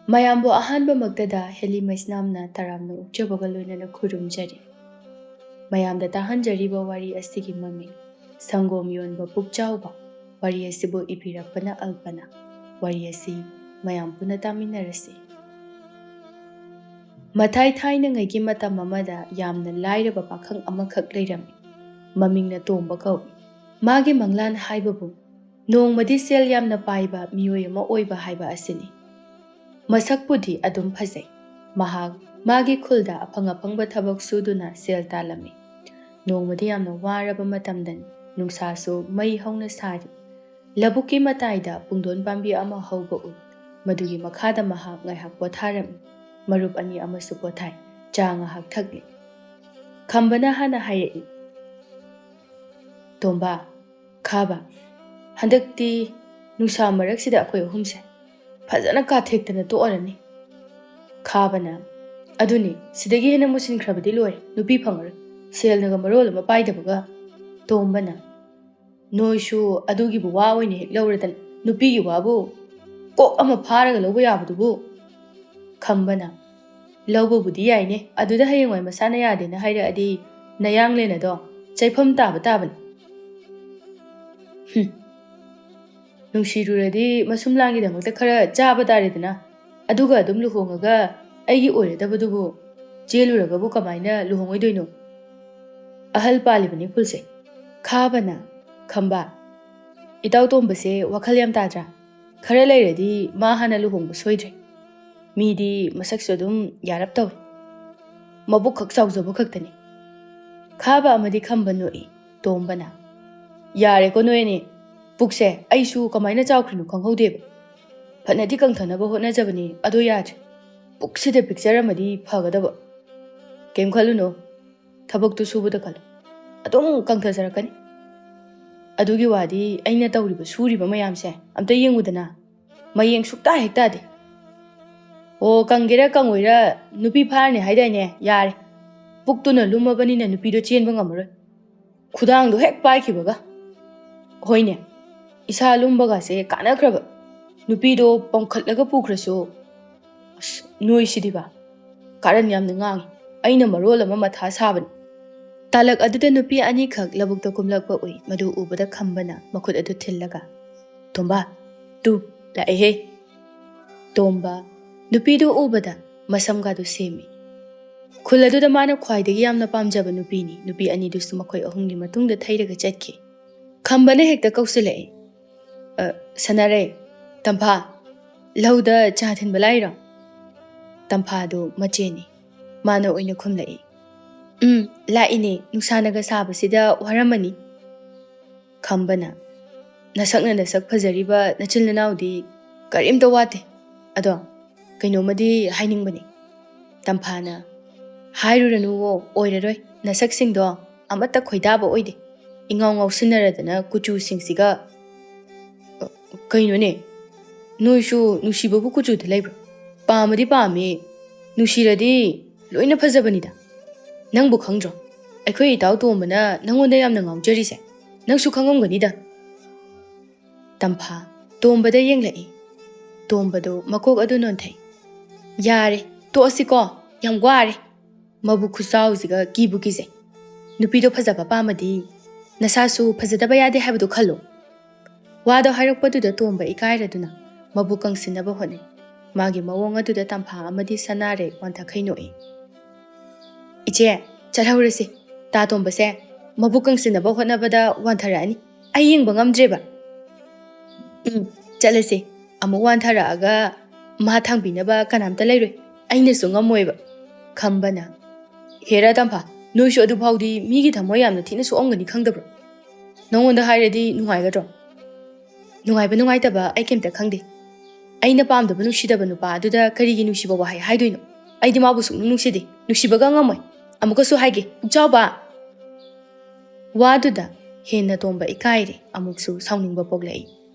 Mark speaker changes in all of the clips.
Speaker 1: ꯃꯌꯥꯝꯕꯨ ꯑꯍꯥꯟꯕꯃꯛꯇꯗ ꯍꯦꯂꯤ ꯃꯩꯁꯅꯥꯝꯅ ꯇꯔꯥꯝꯅ ꯑꯣꯛꯆꯕꯒ ꯂꯣꯏꯅꯅ ꯈꯨꯔꯨꯝꯖꯔꯤ꯫ ꯃꯌꯥꯝꯗ ꯇꯥꯍꯟꯖꯔꯤꯕ ꯋꯥꯔꯤ ꯑꯁꯤꯒꯤ ꯃꯃꯤꯡ ꯁꯪꯒꯣꯝ ꯌꯣꯟꯕ ꯄꯨꯛꯆꯥꯎꯕ꯫ ꯋꯥꯔꯤ ꯑꯁꯤꯕꯨ ꯏꯕꯤꯔꯛꯄꯅ ꯑꯜꯄꯅ꯫ ꯋꯥꯔꯤ ꯑꯁꯤ ꯃꯌꯥꯝ ꯄꯨꯟꯅ ꯇꯥꯃꯤꯟꯅꯔꯁꯤ꯫ ꯃꯊꯥꯏ ꯊꯥꯏꯅꯉꯩꯒꯤ ꯃꯇꯝ ꯑꯃꯗ ꯌꯥꯝꯅ ꯂꯥꯏꯔꯕ ꯄꯥꯈꯪ ꯑꯃꯈꯛ ꯂꯩꯔꯝꯃꯤ꯫ ꯃꯃꯤꯡꯅ ꯇꯣꯝꯕ ꯀꯧꯏ꯫ ꯃꯥꯒꯤ ꯃꯪꯂꯥꯟ ꯍꯥꯏꯕꯕꯨ ꯅꯣꯡꯃꯗꯤ ꯁꯦꯜ ꯌꯥꯝꯅ ꯄꯥꯏꯕ ꯃꯤꯑꯣꯏ ꯑꯃ ꯑꯣꯏꯕ ꯍꯥꯏꯕ ꯑꯁꯤꯅꯤ꯫ ꯃꯁꯛꯄꯨꯗꯤ ꯑꯗꯨꯝ ꯐꯖꯩ꯫ ꯃꯍꯥꯛ ꯃꯥꯒꯤ ꯈꯨꯜꯗ ꯑꯐꯪ ꯑꯐꯪꯕ ꯊꯕꯛ ꯁꯨꯗꯨꯅ ꯁꯦꯜ ꯇꯥꯜꯂꯝꯃꯤ꯫ ꯅꯣꯡꯃꯗꯤ ꯌꯥꯝꯅ ꯋꯥꯔꯕ ꯃꯇꯝꯗꯅꯤ꯫ ꯅꯨꯡꯁꯥꯁꯨ ꯃꯩ ꯍꯧꯅ ꯁꯥꯔꯤ꯫ ꯂꯧꯕꯨꯛꯀꯤ ꯃꯇꯥꯏꯗ ꯄꯨꯡꯗꯣꯟ ꯄꯥꯝꯕꯤ ꯑꯃ ꯍꯧꯕ ꯎꯏ꯫ ꯃꯗꯨꯒꯤ ꯃꯈꯥꯗ ꯃꯍꯥꯛ ꯉꯥꯏꯍꯥꯛ ꯄꯣꯊꯥꯔꯝꯃꯤ꯫ ꯃꯔꯨꯞ ꯑꯅꯤ ꯑꯃꯁꯨ ꯄꯣꯊꯥꯏ꯫ ꯆꯥ ꯉꯥꯏꯍꯥꯛ ꯊꯛꯂꯤ꯫ ꯈꯝꯕꯅ ꯍꯥꯟꯅ ꯍꯥꯏꯔꯛꯏ, "ꯇꯣꯝꯕ, ꯈꯥꯕ, ꯍꯟꯗꯛꯇꯤ ꯅꯨꯡꯁꯥ ꯃꯔꯛꯁꯤꯗ ꯑꯩꯈꯣꯏ ꯑꯍꯨꯝꯁꯦ ꯐꯖꯅ ꯀꯥꯊꯦꯛꯇꯅ ꯇꯣꯛꯑꯔꯅꯤ." ꯈꯥꯕꯅ, "ꯑꯗꯨꯅꯤ, ꯁꯤꯗꯒꯤ ꯍꯦꯟꯅ ꯃꯨꯁꯤꯟꯈ꯭ꯔꯕꯗꯤ ꯂꯣꯏꯔꯦ, ꯅꯨꯄꯤ ꯐꯪꯉꯔꯣꯏ, ꯁꯦꯜꯅꯒ ꯃꯔꯣꯜ ꯑꯃ ꯄꯥꯏꯗꯕꯒ." ꯇꯣꯝꯕꯅ, "ꯅꯣꯏꯁꯨ ꯑꯗꯨꯒꯤꯕꯨ ꯋꯥ ꯑꯣꯏꯅ ꯍꯦꯛ ꯂꯧꯔꯗꯅ, ꯅꯨꯄꯤꯒꯤ ꯋꯥꯕꯨ ꯀꯣꯛ ꯑꯃ ꯐꯥꯔꯒ ꯂꯧꯕ ꯌꯥꯕꯗꯨꯕꯨ." ꯈꯝꯕꯅ, "ꯂꯧꯕꯕꯨꯗꯤ ꯌꯥꯏꯅꯦ, ꯑꯗꯨꯗ ꯍꯌꯦꯡꯋꯥꯏ ꯃꯁꯥꯅ ꯌꯥꯗꯦꯅ ꯍꯥꯏꯔꯛꯑꯗꯤ ꯅꯌꯥꯡꯂꯦꯟ ꯑꯗꯣ ꯆꯩꯐꯝ ꯇꯥꯕꯅꯤ." "ꯅꯨꯡꯁꯤꯔꯨꯔꯗꯤ ꯃꯁꯨꯝꯂꯥꯡꯒꯤꯗꯃꯛꯇ ꯈꯔ ꯆꯥꯕ ꯇꯥꯔꯦꯗꯅ, ꯑꯗꯨꯒ ꯑꯗꯨꯝ ꯂꯨꯍꯣꯡꯉꯒ ꯑꯩꯒꯤ ꯑꯣꯏꯔꯗꯕꯗꯨꯕꯨ ꯆꯦꯜꯂꯨꯔꯒꯕꯨ ꯀꯃꯥꯏꯅ ꯂꯨꯍꯣꯡꯉꯣꯏꯗꯣꯏꯅꯣ? ꯑꯍꯜ ꯄꯥꯜꯂꯤꯕꯅꯤ ꯈꯨꯜꯁꯦ." ꯈꯥꯕꯅ, "ꯈꯝꯕ, ꯏꯇꯥꯎ ꯇꯣꯝꯕꯁꯦ ꯋꯥꯈꯜ ꯌꯥꯝ ꯇꯥꯗ꯭ꯔꯥ? ꯈꯔ ꯂꯩꯔꯗꯤ ꯃꯥ ꯍꯥꯟꯅ ꯂꯨꯍꯣꯡꯕ ꯁꯣꯏꯗ꯭ꯔꯦ. ꯃꯤꯗꯤ ꯃꯁꯛꯁꯨ ꯑꯗꯨꯝ ꯌꯥꯔꯞ ꯇꯧꯏ, ꯃꯕꯨꯛ ꯈꯛ ꯆꯥꯎꯖꯕ ꯈꯛꯇꯅꯤ." ꯈꯥꯕ ꯑꯃꯗꯤ ꯈꯝꯕ ꯅꯣꯛꯏ꯫ ꯇꯣꯝꯕꯅ, "ꯌꯥꯔꯦꯀꯣ ꯅꯣꯏ ꯑꯅꯤ, ꯄꯨꯛꯁꯦ ꯑꯩꯁꯨ ꯀꯃꯥꯏꯅ ꯆꯥꯎꯈ꯭ꯔꯤꯅꯣ ꯈꯪꯍꯧꯗꯦꯕ. ꯐꯅꯗꯤ ꯀꯪꯊꯅꯕ ꯍꯣꯠꯅꯖꯕꯅꯤ, ꯑꯗꯣ ꯌꯥꯗ꯭ꯔꯦ. ꯄꯨꯛꯁꯤꯗ ꯄꯤꯛꯆꯔꯝꯃꯗꯤ ꯐꯒꯗꯕ. ꯀꯩꯝ ꯈꯜꯂꯨꯅꯣ, ꯊꯕꯛꯇꯨ ꯁꯨꯕꯗ ꯈꯜꯂꯨ, ꯑꯗꯨꯝ ꯀꯪꯊꯖꯔꯛꯀꯅꯤ. ꯑꯗꯨꯒꯤ ꯋꯥꯗꯤ ꯑꯩꯅ ꯇꯧꯔꯤꯕ ꯁꯨꯔꯤꯕ ꯃꯌꯥꯝꯁꯦ ꯑꯝꯇ ꯌꯦꯡꯉꯨꯗꯅ, ꯃꯌꯦꯡ ꯁꯨꯛꯇꯥ ꯍꯦꯛ ꯇꯥꯗꯦ. ꯑꯣ, ꯀꯪꯒꯦꯔꯥ ꯀꯪꯉꯣꯏꯔꯥ ꯅꯨꯄꯤ ꯐꯥꯔꯅꯤ ꯍꯥꯏꯗꯥꯏꯅꯦ, ꯌꯥꯔꯦ. ꯄꯨꯛꯇꯨꯅ ꯂꯨꯝꯃꯕꯅꯤꯅ ꯅꯨꯄꯤꯗꯣ ꯆꯦꯟꯕ ꯉꯝꯃꯔꯣꯏ. ꯈꯨꯗꯥꯡꯗꯣ ꯍꯦꯛ ꯄꯥꯏꯈꯤꯕꯒ. ꯍꯣꯏꯅꯦ, ꯏꯁꯥ ꯂꯨꯝꯕꯒꯁꯦ ꯀꯥꯟꯅꯈ꯭ꯔꯕ. ꯅꯨꯄꯤꯗꯣ ꯄꯝꯈꯠꯂꯒ ꯄꯨꯈ꯭ꯔꯁꯨ, ꯑꯁ ꯅꯣꯏꯁꯤꯗꯤꯕ ꯀꯥꯔꯟ ꯌꯥꯝꯅ ꯉꯥꯡꯉꯤ. ꯑꯩꯅ ꯃꯔꯣꯜ ꯑꯃ ꯃꯊꯥ ꯁꯥꯕꯅꯤ." ꯇꯥꯂꯛ ꯑꯗꯨꯗ ꯅꯨꯄꯤ ꯑꯅꯤꯈꯛ ꯂꯧꯕꯨꯛꯇ ꯀꯨꯝꯂꯛꯄ ꯎꯏ꯫ ꯃꯗꯨ ꯎꯕꯗ ꯈꯝꯕꯅ ꯃꯈꯨꯠ ꯑꯗꯨ ꯊꯤꯜꯂꯒ, "ꯇꯣꯝꯕ, ꯇꯨ ꯂꯥꯛꯑꯦꯍꯦ." ꯇꯣꯝꯕ ꯅꯨꯄꯤꯗꯨ ꯎꯕꯗ ꯃꯁꯝꯒꯗꯨ ꯁꯦꯝꯃꯤ꯫ ꯈꯨꯜ ꯑꯗꯨꯗ ꯃꯥꯅ ꯈ꯭ꯋꯥꯏꯗꯒꯤ ꯌꯥꯝꯅ ꯄꯥꯝꯖꯕ ꯅꯨꯄꯤꯅꯤ꯫ ꯅꯨꯄꯤ ꯑꯅꯤꯗꯨꯁꯨ ꯃꯈꯣꯏ ꯑꯍꯨꯝꯒꯤ ꯃꯇꯨꯡꯗ ꯊꯩꯔꯒ ꯆꯠꯈꯤ꯫ ꯈꯝꯕꯅ ꯍꯦꯛꯇ ꯀꯧꯁꯤꯜꯂꯛꯏ, "ꯁꯅꯥꯔꯩ, ꯇꯝꯐꯥ, ꯂꯧꯗ ꯆꯥ ꯊꯤꯟꯕ ꯂꯥꯛꯏꯔꯣ?" ꯇꯝꯐꯥꯗꯨ ꯃꯆꯦꯅꯤ꯫ ꯃꯥꯅ ꯑꯣꯏꯅ ꯈꯨꯝꯂꯛꯏ, "ꯂꯥꯛꯏꯅꯦ, ꯅꯨꯡꯁꯥꯅꯒ ꯁꯥꯕꯁꯤꯗ ꯋꯥꯔꯝꯃꯅꯤ." ꯈꯝꯕꯅ, "ꯅꯁꯛꯅ ꯅꯁꯛ ꯐꯖꯔꯤꯕ ꯅꯆꯤꯜ ꯅꯅꯥꯎꯗꯤ ꯀꯔꯤꯝꯇ ꯋꯥꯠꯇꯦ. ꯑꯗꯣ ꯀꯩꯅꯣꯝꯃꯗꯤ ꯍꯥꯏꯅꯤꯡꯕꯅꯤ." ꯇꯝꯐꯥꯅ, "ꯍꯥꯏꯔꯨꯔꯅꯨꯋꯣ, ꯑꯣꯏꯔꯔꯣꯏ. ꯅꯁꯛꯁꯤꯡꯗꯣ ꯑꯃꯠꯇ ꯈꯣꯏꯗꯥꯕ ꯑꯣꯏꯗꯦ. ꯏꯉꯥꯎ ꯉꯥꯎꯁꯤꯟꯅꯔꯗꯅ ꯀꯨꯆꯨꯁꯤꯡꯁꯤꯒ." "ꯀꯩꯅꯣꯅꯦ, ꯅꯣꯏꯁꯨ ꯅꯨꯡꯁꯤꯕꯕꯨ ꯀꯨꯆꯨꯗ ꯂꯩꯕ꯭ꯔꯣ? ꯄꯥꯝꯃꯗꯤ ꯄꯥꯝꯃꯤ, ꯅꯨꯡꯁꯤꯔꯗꯤ ꯂꯣꯏꯅ ꯐꯖꯕꯅꯤꯗ. ꯅꯪꯕꯨ ꯈꯪꯗ꯭ꯔꯣ, ꯑꯩꯈꯣꯏ ꯏꯇꯥꯎ ꯇꯣꯝꯕꯅ ꯅꯪꯉꯣꯟꯗ ꯌꯥꯝꯅ ꯉꯥꯎꯖꯔꯤꯁꯦ? ꯅꯪꯁꯨ ꯈꯪꯉꯝꯒꯅꯤꯗ." ꯇꯝꯐꯥ ꯇꯣꯝꯕꯗ ꯌꯦꯡꯂꯛꯏ꯫ ꯇꯣꯝꯕꯗꯨ ꯃꯀꯣꯛ ꯑꯗꯨ ꯅꯣꯟꯊꯩ꯫ "ꯌꯥꯔꯦ, ꯇꯣꯛꯑꯁꯤꯀꯣ, ꯌꯥꯝ ꯋꯥꯔꯦ. ꯃꯕꯨꯛ ꯈꯨꯆꯥꯎꯁꯤꯒ ꯀꯤꯕꯨ ꯀꯤꯖꯩ. ꯅꯨꯄꯤꯗꯣ ꯐꯖꯕ ꯄꯥꯝꯃꯗꯤ ꯅꯁꯥꯁꯨ ꯐꯖꯗꯕ ꯌꯥꯗꯦ ꯍꯥꯏꯕꯗꯨ ꯈꯜꯂꯣ." ꯋꯥꯗꯣ ꯍꯥꯏꯔꯛꯄꯗꯨꯗ ꯇꯣꯝꯕ ꯏꯀꯥꯏꯔꯗꯨꯅ ꯃꯕꯨꯛ ꯀꯪꯁꯤꯟꯅꯕ ꯍꯣꯠꯅꯩ꯫ ꯃꯥꯒꯤ ꯃꯑꯣꯡ ꯑꯗꯨꯗ ꯇꯝꯐꯥ ꯑꯃꯗꯤ ꯁꯅꯥꯔꯩ ꯋꯥꯟꯊꯈꯩ ꯅꯣꯛꯏ꯫ "ꯏꯆꯦ, ꯆꯠꯍꯧꯔꯁꯤ. ꯇꯥ ꯇꯣꯝꯕꯁꯦ ꯃꯕꯨꯛ ꯀꯪꯁꯤꯟꯅꯕ ꯍꯣꯠꯅꯕꯗ ꯋꯥꯟꯊꯔꯛꯑꯅꯤ. ꯑꯩ ꯌꯦꯡꯕ ꯉꯝꯗ꯭ꯔꯦꯕ." "ꯆꯠꯂꯁꯤ. ꯑꯃꯨꯛ ꯋꯥꯟꯊꯔꯛꯑꯒ ꯃꯥ ꯊꯥꯡꯕꯤꯅꯕ ꯀꯅꯥꯝꯇ ꯂꯩꯔꯣꯏ. ꯑꯩꯅꯁꯨ ꯉꯝꯃꯣꯏꯕ." ꯈꯝꯕꯅ, "ꯍꯦꯔꯥ ꯇꯝꯐꯥ, ꯅꯣꯏꯁꯨ ꯑꯗꯨꯐꯥꯎꯗꯤ ꯃꯤꯒꯤ ꯊꯃꯣꯏ ꯌꯥꯝꯅ ꯊꯤꯅ ꯁꯣꯛꯑꯝꯒꯅꯤ ꯈꯪꯗꯕ꯭ꯔꯣ? ꯅꯉꯣꯟꯗ ꯍꯥꯏꯔꯗꯤ ꯅꯨꯡꯉꯥꯏꯒꯗ꯭ꯔꯣ?" "ꯅꯨꯡꯉꯥꯏꯕ ꯅꯨꯡꯉꯥꯏꯇꯕ ꯑꯩ ꯀꯩꯝꯇ ꯈꯪꯗꯦ. ꯑꯩꯅ ꯄꯥꯝꯗꯕ ꯅꯨꯡꯁꯤꯗꯕ ꯅꯨꯄꯥ ꯑꯗꯨꯗ ꯀꯔꯤꯒꯤ ꯅꯨꯡꯁꯤꯕ ꯋꯥꯍꯩ ꯍꯥꯏꯗꯣꯏꯅꯣ? ꯑꯩꯗꯤ ꯃꯥꯕꯨ ꯁꯨꯡꯅꯨꯡ ꯅꯨꯡꯁꯤꯗꯦ, ꯅꯨꯡꯁꯤꯕꯒ ꯉꯝꯃꯣꯏ. ꯑꯃꯨꯛꯀꯁꯨ ꯍꯥꯏꯒꯦ, ꯄꯨꯛꯆꯥꯎꯕ." ꯋꯥꯗꯨꯗ ꯍꯦꯟꯅ ꯇꯣꯝꯕ ꯏꯀꯥꯏꯔꯦ, ꯑꯃꯨꯛꯁꯨ ꯁꯥꯎꯅꯤꯡꯕ ꯄꯣꯛꯂꯛꯏ꯫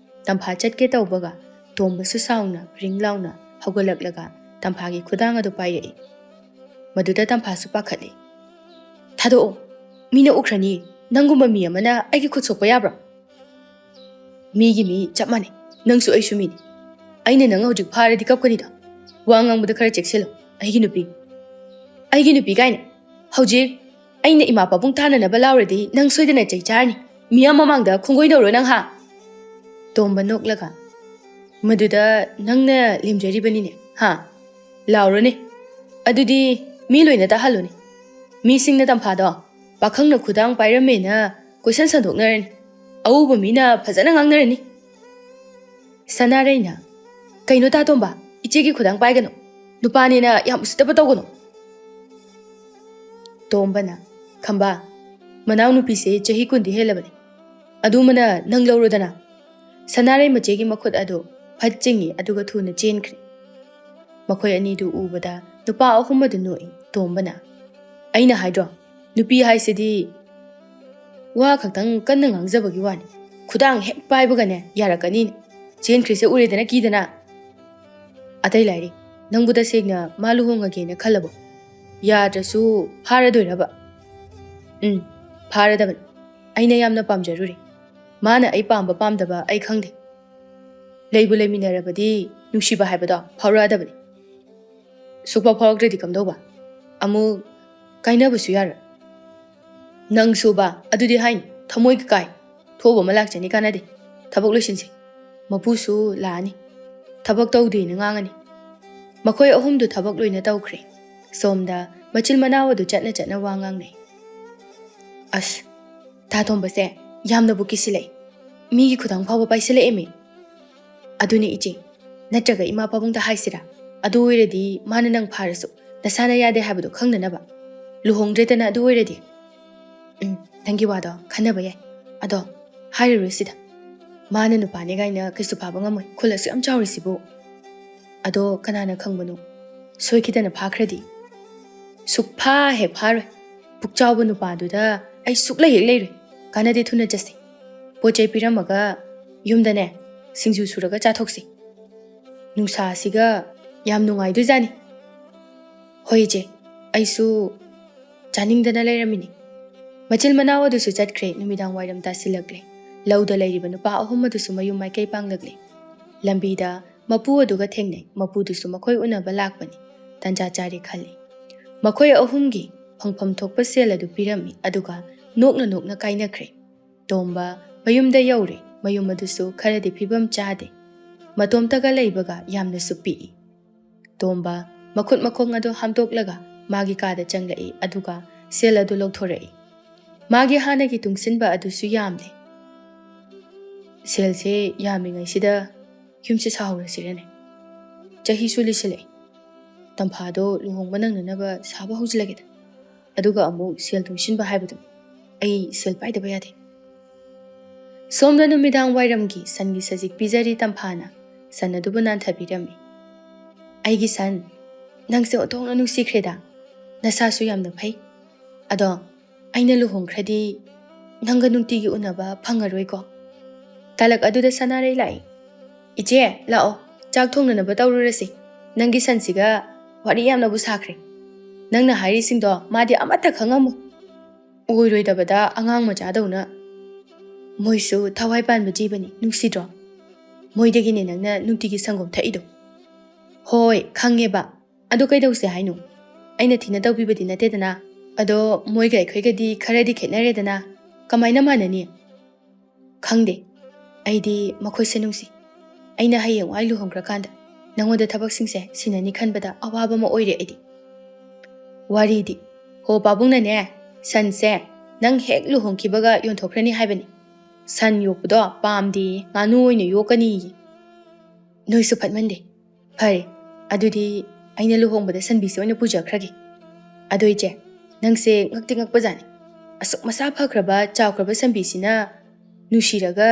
Speaker 1: ꯇꯝꯐꯥ ꯆꯠꯀꯦ ꯇꯧꯕꯒ ꯇꯣꯝꯕꯁꯨ ꯁꯥꯎꯅ ꯔꯤꯡ ꯂꯥꯎꯅ ꯍꯧꯒꯠꯂꯛꯂꯒ ꯇꯝꯐꯥꯒꯤ ꯈꯨꯗꯥꯡ ꯑꯗꯨ ꯄꯥꯏꯔꯛꯏ꯫ ꯃꯗꯨꯗ ꯇꯝꯐꯥꯁꯨ ꯄꯥꯈꯠꯂꯤ꯫ "ꯊꯥꯗꯣꯛꯑꯣ, ꯃꯤꯅ ꯎꯈ꯭ꯔꯅꯤ. ꯅꯪꯒꯨꯝꯕ ꯃꯤ ꯑꯃꯅ ꯑꯩꯒꯤ ꯈꯨꯠ ꯁꯣꯛꯄ ꯌꯥꯕ꯭ꯔꯣ? ꯃꯤꯒꯤ ꯃꯤ ꯆꯞ ꯃꯥꯟꯅꯩ. ꯅꯪꯁꯨ ꯑꯩꯁꯨ ꯃꯤꯅꯤ. ꯑꯩꯅ ꯅꯪ ꯍꯧꯖꯤꯛ ꯐꯥꯔꯗꯤ ꯀꯞꯀꯅꯤꯗ. ꯋꯥ ꯉꯥꯡꯕꯗ ꯈꯔ ꯆꯦꯛꯁꯤꯜꯂꯨ ꯑꯩꯒꯤ ꯅꯨꯄꯤ ꯀꯥꯏꯅ ꯍꯧꯖꯤꯛ ꯑꯩꯅ ꯏꯃꯥ ꯄꯥꯕꯨꯡ ꯇꯥꯟꯅꯅꯕ ꯂꯥꯎꯔꯗꯤ ꯅꯪ ꯁꯣꯏꯗꯅ ꯆꯩ ꯆꯥꯔꯅꯤ ꯃꯤꯌꯥꯝ ꯃꯃꯥꯡꯗ ꯈꯣꯡꯒꯣꯏꯗꯧꯔꯣ ꯅꯪ ꯍꯥ ꯇꯣꯝꯕ ꯅꯣꯛꯂꯒ ꯃꯗꯨꯗ ꯅꯪꯅ ꯂꯦꯝꯖꯔꯤꯕꯅꯤꯅꯦ ꯍꯥ ꯂꯥꯎꯔꯣꯅꯦ ꯑꯗꯨꯗꯤ ꯃꯤ ꯂꯣꯏꯅ ꯇꯥꯍꯜꯂꯨꯅꯦ ꯃꯤꯁꯤꯡꯅ ꯇꯝꯐꯥꯗꯣ ꯄꯥꯈꯪꯅ ꯈꯨꯗꯥꯡ ꯄꯥꯏꯔꯝꯃꯦꯅ ꯀꯣꯏꯁꯟ ꯁꯟꯗꯣꯛꯅꯔꯅꯤ ꯑꯎꯕ ꯃꯤꯅ ꯐꯖꯅ ꯉꯥꯡꯅꯔꯅꯤ ꯁꯅꯥꯔꯩꯅ ꯀꯩꯅꯣ ꯇꯥꯇꯣꯝꯕ ꯏꯆꯦꯒꯤ ꯈꯨꯗꯥꯡ ꯄꯥꯏꯒꯅꯨ ꯅꯨꯄꯥꯅꯤꯅ ꯌꯥꯝ ꯎꯁꯤꯠꯇꯕ ꯇꯧꯒꯅꯨ ꯇꯣꯝꯕꯅ ꯈꯝꯕꯥ ꯃꯅꯥꯎ ꯅꯨꯄꯤꯁꯦ ꯆꯍꯤ 10 ꯍꯦꯜꯂꯕꯅꯤ ꯑꯗꯨꯃꯅ ꯅꯪ ꯂꯧꯔꯣꯗꯅ ꯁꯅꯥꯔꯩ ꯃꯆꯦꯒꯤ ꯃꯈꯨꯠ ꯑꯗꯨ ꯐꯠ ꯆꯤꯡꯉꯤ ꯑꯗꯨꯒ ꯊꯨꯅ ꯆꯦꯟꯈ꯭ꯔꯦ ꯃꯈꯣꯏ ꯑꯅꯤꯗꯨ ꯎꯕꯗ ꯅꯨꯄꯥ ꯑꯍꯨꯝ ꯑꯗꯨ ꯅꯣꯛꯏ ꯇꯣꯝꯕꯅ ꯑꯩꯅ ꯍꯥꯏꯗ꯭ꯔꯣ ꯅꯨꯄꯤ ꯍꯥꯏꯁꯤꯗꯤ ꯋꯥ ꯈꯛꯇꯪ ꯀꯟꯅ ꯉꯥꯡꯖꯕꯒꯤ ꯋꯥꯅꯤ ꯈꯨꯗꯥꯡ ꯍꯦꯛ ꯄꯥꯏꯕꯒꯅꯦ ꯌꯥꯔꯛꯀꯅꯤꯅꯦ ꯆꯦꯟꯈ꯭ꯔꯤꯁꯦ ꯎꯔꯦꯗꯅ ꯀꯤꯗꯅ ꯑꯇꯩ ꯂꯥꯏꯔꯤ ꯅꯪꯕꯨ ꯇꯁꯦꯡꯅ ꯃꯥ ꯂꯨꯍꯣꯡꯉꯒꯦꯅ ꯈꯜꯂꯕꯣ ꯌꯥꯗ꯭ꯔꯁꯨ ꯐꯥꯔꯗꯣꯏꯔꯕ ꯐꯥꯔꯗꯕꯅꯤ ꯑꯩꯅ ꯌꯥꯝꯅ ꯄꯥꯝꯖꯔꯨꯔꯦ ꯃꯥꯅ ꯑꯩ ꯄꯥꯝꯕ ꯄꯥꯝꯗꯕ ꯑꯩ ꯈꯪꯗꯦ ꯂꯩꯕꯨ ꯂꯩꯃꯤꯟꯅꯔꯕꯗꯤ ꯅꯨꯡꯁꯤꯕ ꯍꯥꯏꯕꯗꯣ ꯐꯥꯎꯔꯛꯑꯗꯕꯅꯤ ꯁꯨꯛꯐꯥꯎ ꯐꯥꯎꯔꯛꯇ꯭ꯔꯗꯤ ꯀꯝꯗꯧꯕ ꯑꯃꯨꯛ ꯀꯥꯏꯅꯕꯁꯨ ꯌꯥꯔꯣꯏ ꯅꯪ ꯁꯨꯕ ꯑꯗꯨꯗꯤ ꯍꯥꯏꯅꯤ ꯊꯃꯣꯏꯒ ꯀꯥꯏ ꯊꯣꯛꯑꯕ ꯑꯃ ꯂꯥꯛꯆꯅꯤ ꯀꯥꯟꯅꯗꯦ ꯊꯕꯛ ꯂꯣꯏꯁꯤꯟꯁꯤ ꯃꯄꯨꯁꯨ ꯂꯥꯛꯑꯅꯤ ꯊꯕꯛ ꯇꯧꯗꯦꯅ ꯉꯥꯡꯉꯅꯤ ꯃꯈꯣꯏ ꯑꯍꯨꯝꯗꯨ ꯊꯕꯛ ꯂꯣꯏꯅ ꯇꯧꯈ꯭ꯔꯦ ꯁꯣꯝꯗ ꯃꯆꯤꯜ ꯃꯅꯥꯎ ꯑꯗꯨ ꯆꯠꯅ ꯋꯥ ꯉꯥꯡꯅꯩ ꯑꯁ ꯇꯥꯇꯣꯝꯕꯁꯦ ꯌꯥꯝꯅꯕꯨ ꯀꯤꯁꯤꯜꯂꯛꯏ ꯃꯤꯒꯤ ꯈꯨꯗꯥꯡ ꯐꯥꯎꯕ ꯄꯥꯏꯁꯤꯜꯂꯛꯑꯦꯃꯤ ꯑꯗꯨꯅꯤ ꯏꯆꯦ ꯅꯠꯇ꯭ꯔꯒ ꯏꯃꯥ ꯄꯥꯕꯨꯡꯗ ꯍꯥꯏꯁꯤꯔꯥ ꯑꯗꯨ ꯑꯣꯏꯔꯗꯤ ꯃꯥꯅ ꯅꯪ ꯐꯥꯔꯁꯨ ꯅꯁꯥꯅ ꯌꯥꯗꯦ ꯍꯥꯏꯕꯗꯨ ꯈꯪꯅꯅꯕ ꯂꯨꯍꯣꯡꯗ꯭ꯔꯦꯗꯅ ꯑꯗꯨ ꯑꯣꯏꯔꯗꯤ ꯅꯪꯒꯤ ꯋꯥꯗꯣ ꯈꯟꯅꯕ ꯌꯥꯏ ꯑꯗꯣ ꯍꯥꯏꯔꯔꯣꯏ ꯁꯤꯗ ꯃꯥꯅ ꯅꯨꯄꯥꯅꯦ ꯀꯥꯏꯅ ꯀꯩꯁꯨ ꯐꯥꯕ ꯉꯝꯃꯣꯏ ꯈꯨꯜꯂꯁꯨ ꯌꯥꯝ ꯆꯥꯎꯔꯤꯁꯤꯕꯨ ꯑꯗꯣ ꯀꯅꯥꯅ ꯈꯪꯕꯅꯣ ꯁꯣꯏꯈꯤꯗꯅ ꯐꯥꯈ꯭ꯔꯗꯤ ꯁꯨꯛꯐꯥ ꯍꯦꯛ ꯐꯥꯔꯣꯏ ꯄꯨꯛ ꯆꯥꯎꯕ ꯅꯨꯄꯥꯗꯨꯗ ꯑꯩ ꯁꯨꯛꯂꯩ ꯍꯦꯛ ꯂꯩꯔꯣꯏ ꯀꯥꯟꯅꯗꯦ ꯊꯨꯅ ꯆꯠꯁꯤ ꯄꯣꯠ ꯆꯩ ꯄꯤꯔꯝꯃꯒ ꯌꯨꯝꯗꯅꯦ ꯁꯤꯡꯖꯨ ꯁꯨꯔꯒ ꯆꯥꯊꯣꯛꯁꯤ ꯅꯨꯡꯁꯥꯁꯤꯒ ꯌꯥꯝ ꯅꯨꯡꯉꯥꯏꯗꯣꯏꯖꯥꯅꯤ ꯍꯣꯏ ꯏꯆꯦ ꯑꯩꯁꯨ ꯆꯥꯅꯤꯡꯗꯅ ꯂꯩꯔꯝꯃꯤꯅꯤ ꯃꯆꯤꯜ ꯃꯅꯥꯎ ꯑꯗꯨꯁꯨ ꯆꯠꯈ꯭ꯔꯦ ꯅꯨꯃꯤꯗꯥꯡ ꯋꯥꯏꯔꯝ ꯇꯥꯁꯤꯜꯂꯛꯂꯦ ꯂꯧꯗ ꯂꯩꯔꯤꯕ ꯅꯨꯄꯥ ꯑꯍꯨꯝ ꯑꯗꯨꯁꯨ ꯃꯌꯨꯝ ꯃꯥꯏꯀꯩ ꯄꯥꯡꯂꯛꯂꯦ ꯂꯝꯕꯤꯗ ꯃꯄꯨ ꯑꯗꯨꯒ ꯊꯦꯡꯅꯩ ꯃꯄꯨꯗꯨꯁꯨ ꯃꯈꯣꯏ ꯎꯅꯕ ꯂꯥꯛꯄꯅꯤ ꯇꯟꯖꯥ ꯆꯥꯔꯦ ꯈꯜꯂꯤ ꯃꯈꯣꯏ ꯑꯍꯨꯝꯒꯤ ꯐꯪꯐꯝ ꯊꯣꯛꯄ ꯁꯦꯜ ꯑꯗꯨ ꯄꯤꯔꯝꯃꯤ ꯑꯗꯨꯒ ꯅꯣꯛꯅ ꯀꯥꯏꯅꯈ꯭ꯔꯦ ꯇꯣꯝꯕ ꯃꯌꯨꯝꯗ ꯌꯧꯔꯦ ꯃꯌꯨꯝ ꯑꯗꯨꯁꯨ ꯈꯔꯗꯤ ꯐꯤꯕꯝ ꯆꯥꯗꯦ ꯃꯇꯣꯝꯇꯒ ꯂꯩꯕꯒ ꯌꯥꯝꯅꯁꯨ ꯄꯤꯛꯏ ꯇꯣꯝꯕ ꯃꯈꯨꯠ ꯃꯈꯣꯡ ꯑꯗꯨ ꯍꯥꯝꯗꯣꯛꯂꯒ ꯃꯥꯒꯤ ꯀꯥꯗ ꯆꯪꯂꯛꯏ ꯑꯗꯨꯒ ꯁꯦꯜ ꯑꯗꯨ ꯂꯧꯊꯣꯔꯛꯏ ꯃꯥꯒꯤ ꯍꯥꯟꯅꯒꯤ ꯇꯨꯡꯁꯤꯟꯕ ꯑꯗꯨꯁꯨ ꯌꯥꯝꯂꯦ ꯁꯦꯜꯁꯦ ꯌꯥꯝꯃꯤꯉꯩꯁꯤꯗ ꯌꯨꯝꯁꯦ ꯁꯥꯍꯧꯔꯁꯤꯔꯅꯦ ꯆꯍꯤꯁꯨ ꯂꯤꯁꯤꯜꯂꯛꯏ ꯇꯝꯐꯥꯗꯣ ꯂꯨꯍꯣꯡꯕ ꯅꯪꯅꯅꯕ ꯁꯥꯕ ꯍꯧꯖꯤꯜꯂꯒꯦꯗ ꯑꯗꯨꯒ ꯑꯃꯨꯛ ꯁꯦꯜ ꯇꯨꯡꯁꯤꯟꯕ ꯍꯥꯏꯕꯗꯣ ꯑꯩ ꯁꯦꯜ ꯄꯥꯏꯗꯕ ꯌꯥꯗꯦ ꯁꯣꯝꯗ ꯅꯨꯃꯤꯗꯥꯡ ꯋꯥꯏꯔꯝꯒꯤ ꯁꯟꯒꯤ ꯁꯖꯤꯛ ꯄꯤꯖꯔꯤ ꯇꯝꯐꯥꯅ ꯁꯟ ꯑꯗꯨꯕꯨ ꯅꯥꯟꯊꯕꯤꯔꯝꯃꯤ ꯑꯩꯒꯤ ꯁꯟ ꯅꯪꯁꯦ ꯑꯣꯟꯊꯣꯛꯅ ꯅꯨꯡꯁꯤꯈ꯭ꯔꯦꯗ ꯅꯁꯥꯁꯨ ꯌꯥꯝꯅ ꯐꯩ ꯑꯗꯣ ꯑꯩꯅ ꯂꯨꯍꯣꯡꯈ꯭ꯔꯗꯤ ꯅꯪꯒ ꯅꯨꯡꯇꯤꯒꯤ ꯎꯅꯕ ꯐꯪꯉꯔꯣꯏꯀꯣ ꯇꯥꯂꯛ ꯑꯗꯨꯗ ꯁꯅꯥꯔꯩ ꯂꯥꯛꯏ ꯏꯆꯦ ꯂꯥꯛꯑꯣ ꯆꯥꯛ ꯊꯣꯡꯅꯅꯕ ꯇꯧꯔꯨꯔꯁꯤ ꯅꯪꯒꯤ ꯁꯟꯁꯤꯒ ꯋꯥꯔꯤ ꯌꯥꯝꯅꯕꯨ ꯁꯥꯈ꯭ꯔꯦ ꯅꯪꯅ ꯍꯥꯏꯔꯤꯁꯤꯡꯗꯣ ꯃꯥꯗꯤ ꯑꯃꯠꯇ ꯈꯪꯉꯝꯃꯨ ꯑꯣꯏꯔꯣꯏꯗꯕꯗ ꯑꯉꯥꯡ ꯃꯆꯥꯗꯧꯅ ꯃꯣꯏꯁꯨ ꯊꯋꯥꯏ ꯄꯥꯟꯕ ꯖꯤꯕꯅꯤ ꯅꯨꯡꯁꯤꯗ꯭ꯔꯣ ꯃꯣꯏꯗꯒꯤꯅꯦ ꯅꯪꯅ ꯅꯨꯡꯇꯤꯒꯤ ꯁꯪꯒꯣꯝ ꯊꯛꯏꯗꯣ ꯍꯣꯏ ꯈꯪꯉꯦꯕ ꯑꯗꯣ ꯀꯩꯗꯧꯁꯦ ꯍꯥꯏꯅꯣ ꯑꯩꯅ ꯊꯤꯅ ꯇꯧꯕꯤꯕꯗꯤ ꯅꯠꯇꯦꯗꯅ ꯑꯗꯣ ꯃꯣꯏꯒ ꯑꯩꯈꯣꯏꯒꯗꯤ ꯈꯔꯗꯤ ꯈꯦꯠꯅꯔꯦꯗꯅ ꯀꯃꯥꯏꯅ ꯃꯥꯟꯅꯅꯤ ꯈꯪꯗꯦ ꯑꯩꯗꯤ ꯃꯈꯣꯏꯁꯦ ꯅꯨꯡꯁꯤ ꯑꯩꯅ ꯍꯌꯦꯡꯋꯥꯏ ꯂꯨꯍꯣꯡꯈ꯭ꯔꯀꯥꯟꯗ ꯅꯪꯉꯣꯟꯗ ꯊꯕꯛꯁꯤꯡꯁꯦ ꯁꯤꯟꯅꯅꯤ ꯈꯟꯕꯗ ꯑꯋꯥꯕ ꯑꯃ ꯑꯣꯏꯔꯦ ꯑꯩꯗꯤ ꯋꯥꯔꯤꯗꯤ ꯍꯣ ꯄꯥꯕꯨꯡꯅꯅꯦ ꯁꯟꯁꯦ ꯅꯪ ꯍꯦꯛ ꯂꯨꯍꯣꯡꯈꯤꯕꯒ ꯌꯣꯟꯊꯣꯛꯈ꯭ꯔꯅꯤ ꯍꯥꯏꯕꯅꯤ ꯁꯟ ꯌꯣꯛꯄꯗꯣ ꯄꯥꯝꯗꯦ ꯉꯥꯅꯨ ꯑꯣꯏꯅ ꯌꯣꯛꯀꯅꯤꯌꯦ ꯅꯣꯏꯁꯨ ꯐꯠꯃꯟꯗꯦ ꯐꯔꯦ ꯑꯗꯨꯗꯤ ꯑꯩꯅ ꯂꯨꯍꯣꯡꯕꯗ ꯁꯟꯕꯤꯁꯦ ꯑꯣꯏꯅ ꯄꯨꯖꯈ꯭ꯔꯒꯦ ꯑꯗꯣ ꯏꯆꯦ ꯅꯪꯁꯦ ꯉꯛꯇꯤ ꯉꯛꯄꯖꯥꯠꯅꯤ ꯑꯁꯨꯛ ꯃꯁꯥ ꯐꯈ꯭ꯔꯕ ꯆꯥꯎꯈ꯭ꯔꯕ ꯁꯟꯕꯤꯁꯤꯅ ꯅꯨꯡꯁꯤꯔꯒ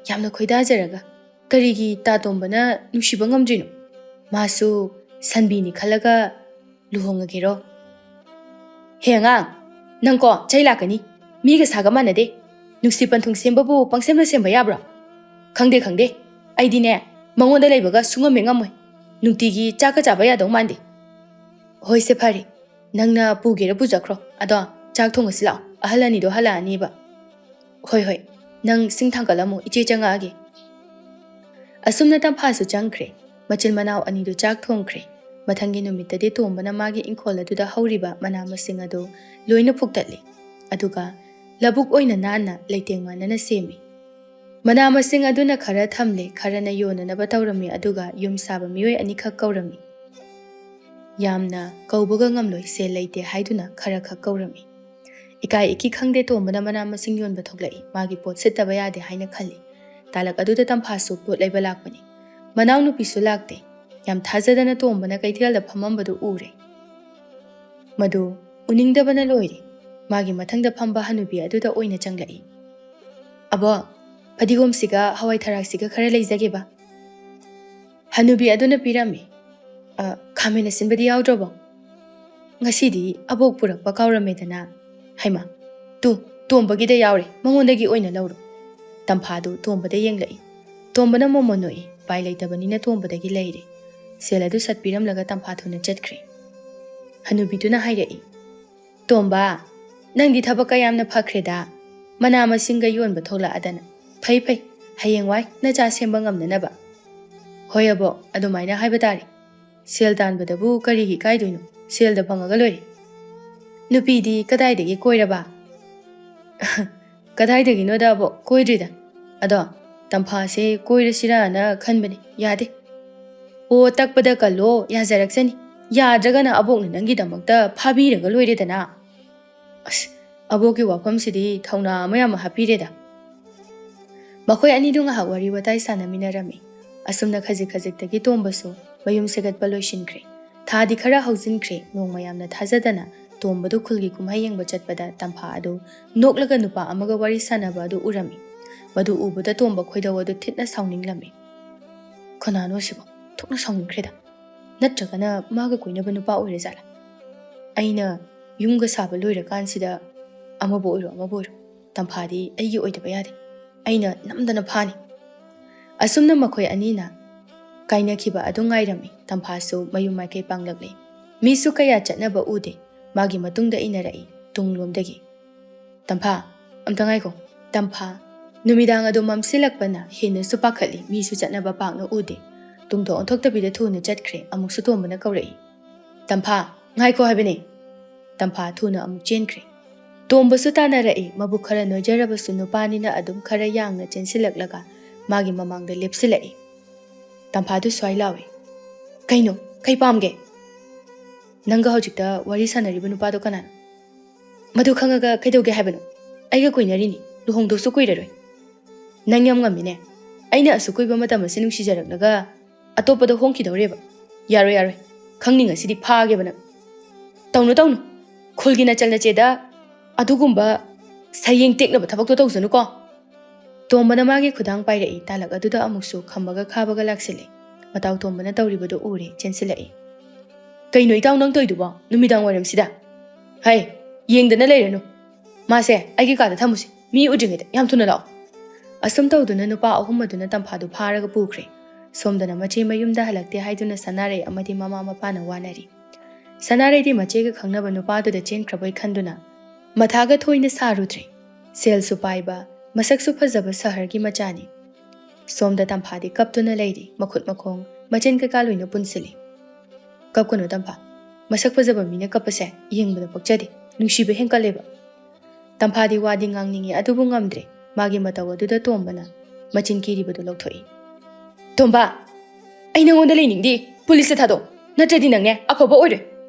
Speaker 1: ꯌꯥꯝꯅ ꯈꯣꯏꯗꯥꯖꯔꯒ ꯀꯔꯤꯒꯤ ꯇꯥꯇꯣꯝꯕꯅ ꯅꯨꯡꯁꯤꯕ ꯉꯝꯗ꯭ꯔꯤꯅꯣ ꯃꯥꯁꯨ ꯁꯟꯕꯤꯅꯤ ꯈꯜꯂꯒ ꯂꯨꯍꯣꯡꯉꯒꯦꯔꯣ ꯍꯦ ꯑꯉꯥꯡ ꯅꯪꯀꯣ ꯆꯩ ꯂꯥꯛꯀꯅꯤ ꯃꯤꯒ ꯁꯥꯒ ꯃꯥꯟꯅꯗꯦ ꯅꯨꯡꯁꯤ ꯄꯟꯊꯨꯡ ꯁꯦꯝꯕꯕꯨ ꯄꯪꯁꯦꯝꯅ ꯁꯦꯝꯕ ꯌꯥꯕ꯭ꯔꯣ ꯈꯪꯗꯦ ꯑꯩꯗꯤꯅꯦ ꯃꯉꯣꯟꯗ ꯂꯩꯕꯒ ꯁꯨꯡꯉꯝꯃꯦ ꯉꯝꯃꯣꯏ ꯅꯨꯡꯇꯤꯒꯤ ꯆꯥꯛꯀ ꯆꯥꯕ ꯌꯥꯗꯧ ꯃꯥꯟꯗꯦ ꯍꯣꯏꯁꯦ ꯐꯔꯦ ꯅꯪꯅ ꯄꯨꯒꯦꯔ ꯄꯨꯖꯈ꯭ꯔꯣ ꯑꯗꯣ ꯆꯥꯛ ꯊꯣꯡꯉꯁꯤ ꯂꯥꯛꯑꯣ ꯑꯍꯜ ꯑꯅꯤꯗꯣ ꯍꯜꯂꯛꯑꯅꯤꯕ ꯍꯣꯏ ꯅꯪ ꯁꯤꯡ ꯊꯥꯡꯒꯠꯂꯝꯃꯣ ꯏꯆꯦ ꯆꯪꯉꯛꯑꯒꯦ ꯑꯁꯨꯝꯅ ꯇꯝꯐꯥꯁꯨ ꯆꯪꯈ꯭ꯔꯦ ꯃꯆꯤꯜ ꯃꯅꯥꯎ ꯑꯅꯤꯗꯨ ꯆꯥꯛ ꯊꯣꯡꯈ꯭ꯔꯦ ꯃꯊꯪꯒꯤ ꯅꯨꯃꯤꯠꯇꯗꯤ ꯇꯣꯝꯕꯅ ꯃꯥꯒꯤ ꯏꯪꯈꯣꯜ ꯑꯗꯨꯗ ꯍꯧꯔꯤꯕ ꯃꯅꯥ ꯃꯁꯤꯡ ꯑꯗꯨ ꯂꯣꯏꯅ ꯐꯨꯛꯇꯠꯂꯤ ꯑꯗꯨꯒ ꯂꯧꯕꯨꯛ ꯑꯣꯏꯅ ꯅꯥꯟꯅ ꯂꯩꯇꯦꯡ ꯃꯥꯟꯅꯅ ꯁꯦꯝꯃꯤ ꯃꯅꯥ ꯃꯁꯤꯡ ꯑꯗꯨꯅ ꯈꯔ ꯊꯝꯂꯦ ꯈꯔꯅ ꯌꯣꯟꯅꯅꯕ ꯇꯧꯔꯝꯃꯤ ꯑꯗꯨꯒ ꯌꯨꯝ ꯁꯥꯕ ꯃꯤꯑꯣꯏ ꯑꯅꯤꯈꯛ ꯀꯧꯔꯝꯃꯤ ꯌꯥꯝꯅ ꯀꯧꯕꯒ ꯉꯝꯂꯣꯏ ꯁꯦꯜ ꯂꯩꯇꯦ ꯍꯥꯏꯗꯨꯅ ꯈꯔ ꯈꯛ ꯀꯧꯔꯝꯃꯤ इकाई इकी खंगदे तोंबना मना मसिंग योनबा थोक्लाई मागी पोत सित्तबा यादे हाइना खल्ली तालक अदुदा तंफासु पोत लैबा लाक्पनी मनाव नुपीसु लाक्ते याम थाजदना तोंबना कैथेलदा फममबदु उरे मदु उनिंगदबना लोइरे मागी मथंगदा फंबा हनुबी अदुदा ओइना चंगलाई अबो फदिगोमसिगा हवाई थराकसिगा खरा लैजगेबा हनुबी अदुना पिरामी खामेना सिनबदी यावद्रबो ngasidi abok purakpa kauramedana haima tu tombagida yaure mangondagi oina lauro tamphadu tombada yenglai tombana momonoi pai laitabanina tombadagi leire seladu satpiramlaga tamphathuna chatkhre hanubiduna hairei tomba nangdi thabaka yamna phakreda mana masinga yonba thola adana phai phai hayengwai nacha semba ngamnanaba hoyabo adumaina haiba tari sel tanbadabu karigi kaidoino sel da pangaga loire नुपीदी कदाइदगी कोइरबा कदाइदगी नोदाबो कोइद्रिदा अदो तंफासे कोइरसिराना खनबनी यादे ओ तकपदा कलो याजरक्सनी याद्रगना अबोकना नंगी दमकता फाबीरगा लोइरेदना अस अबोकी वाफमसिदी थौना मयाम हापीरेदा मखोय अनिदु ngahak wari watai sanaminarami asumna khaji khajikdagi tombasu mayum segatpa loisinkhre thadi khara hauzinkhre nongmayamna thajadana तोंबदु खुलगी कुमहाई यंगबा चटपदा तंफा अदु नोकलगा नुपा अमगा वारी सानाबा अदु उरमी मदु उबदा तोंबा खोइदव अदु थिटना साउनिंगलमी खनानो सिबो थोकना साउनिंख्रेदा नत्रगना मागा कोइनबा नुपा ओइरेजाला अइना युंगा साबा लोइरा कानसिदा अमबो ओइरो तंफादी अइगी ओइदबा यादे अइना नमदना फानी असुमना मखोय अनीना काइनाखिबा अदु ngairami तंफासु मयुम माइकै पांगलगले मिसु कया चटनबा उदे मागी मतुंगदा इनरई तुंगलोमदगी तंफा अमतंगाइको तंफा नुमिदांग अदु ममसिलकपना हेनसु पाखली मीसु चटनबा पांगनो उदे तुंगदो ओंथोक्तबिदा थुना चटख्रे अमुकसु तोंबना कौरई तंफा ngaइको हाबने तंफा थुना अमुक चेनख्रे तोंबसु तानारई मबु खरा नोजरबसु नुपानिना अदुम खरा यांगना चेनसिलकलगा मागी ममांगदा लेपसिलई तंफादु स्वाइलावे कैनो कै पामगे नंगा हौजिकता वारी सानरिबा नुपादो कनान मधु खंगागा कैदौगे हाबनो आइगा कोइनरिनी लुहोंदोसु कोइररोय नंग यम ngamiने आइना असु कोइबा मतम से नुसिजरकलगा अतोपदो होंखिदौरेबा यारोय खंगनिंग सिदि फागेबना तौनु खुलगिना चलना चेदा अदुगुंबा सयेंग टेकनबा थबकतो तौसनुको तोंबना मागे खुदांग पाइरई तालक अदुदा अमुकसु खंबगा खाबगा लाक्सिले मताउ तोंबना तौरिबदो उरे चेनसिलई कैनो इताउ नंग तोइदुबो नुमिदांग वारमसिदा हाय येंगदना लेरनु मासे आइगी कादा थमुसे मी उजिंगेदा याम थुना लाओ असम तौदुना नुपा अहुम मदुना तंफादु फारगा पुख्रे सोमदना मचे मयुमदा हलक्ते हाइदुना सनारे अमदि ममा मपाना वानारी सनारेदि मचेगा खंगनबा नुपादुदा चेनख्रबोय खंदुना मथागा थोइना सारुद्रे सेलसु पाइबा मसकसु फजबा सहरगी मचानी सोमदा तंफादि कपतुना लेरी मखुत मखोंग मचेन कका लोइना पुनसिली कपकोनो तंफा मसक फजबा मीना कपसे येंगबदा पक्चदे नुसिबा हेंकलेबा तंफादि वादि ngangningि अदुबु ngamdre मागी मताव अदुदा तोंबना मचिन किरिबदु लौथोई तोंबा आई नंगोंदा लेनिंगदि पुलिस थादो नत्रदि नंगने अफबा ओइरे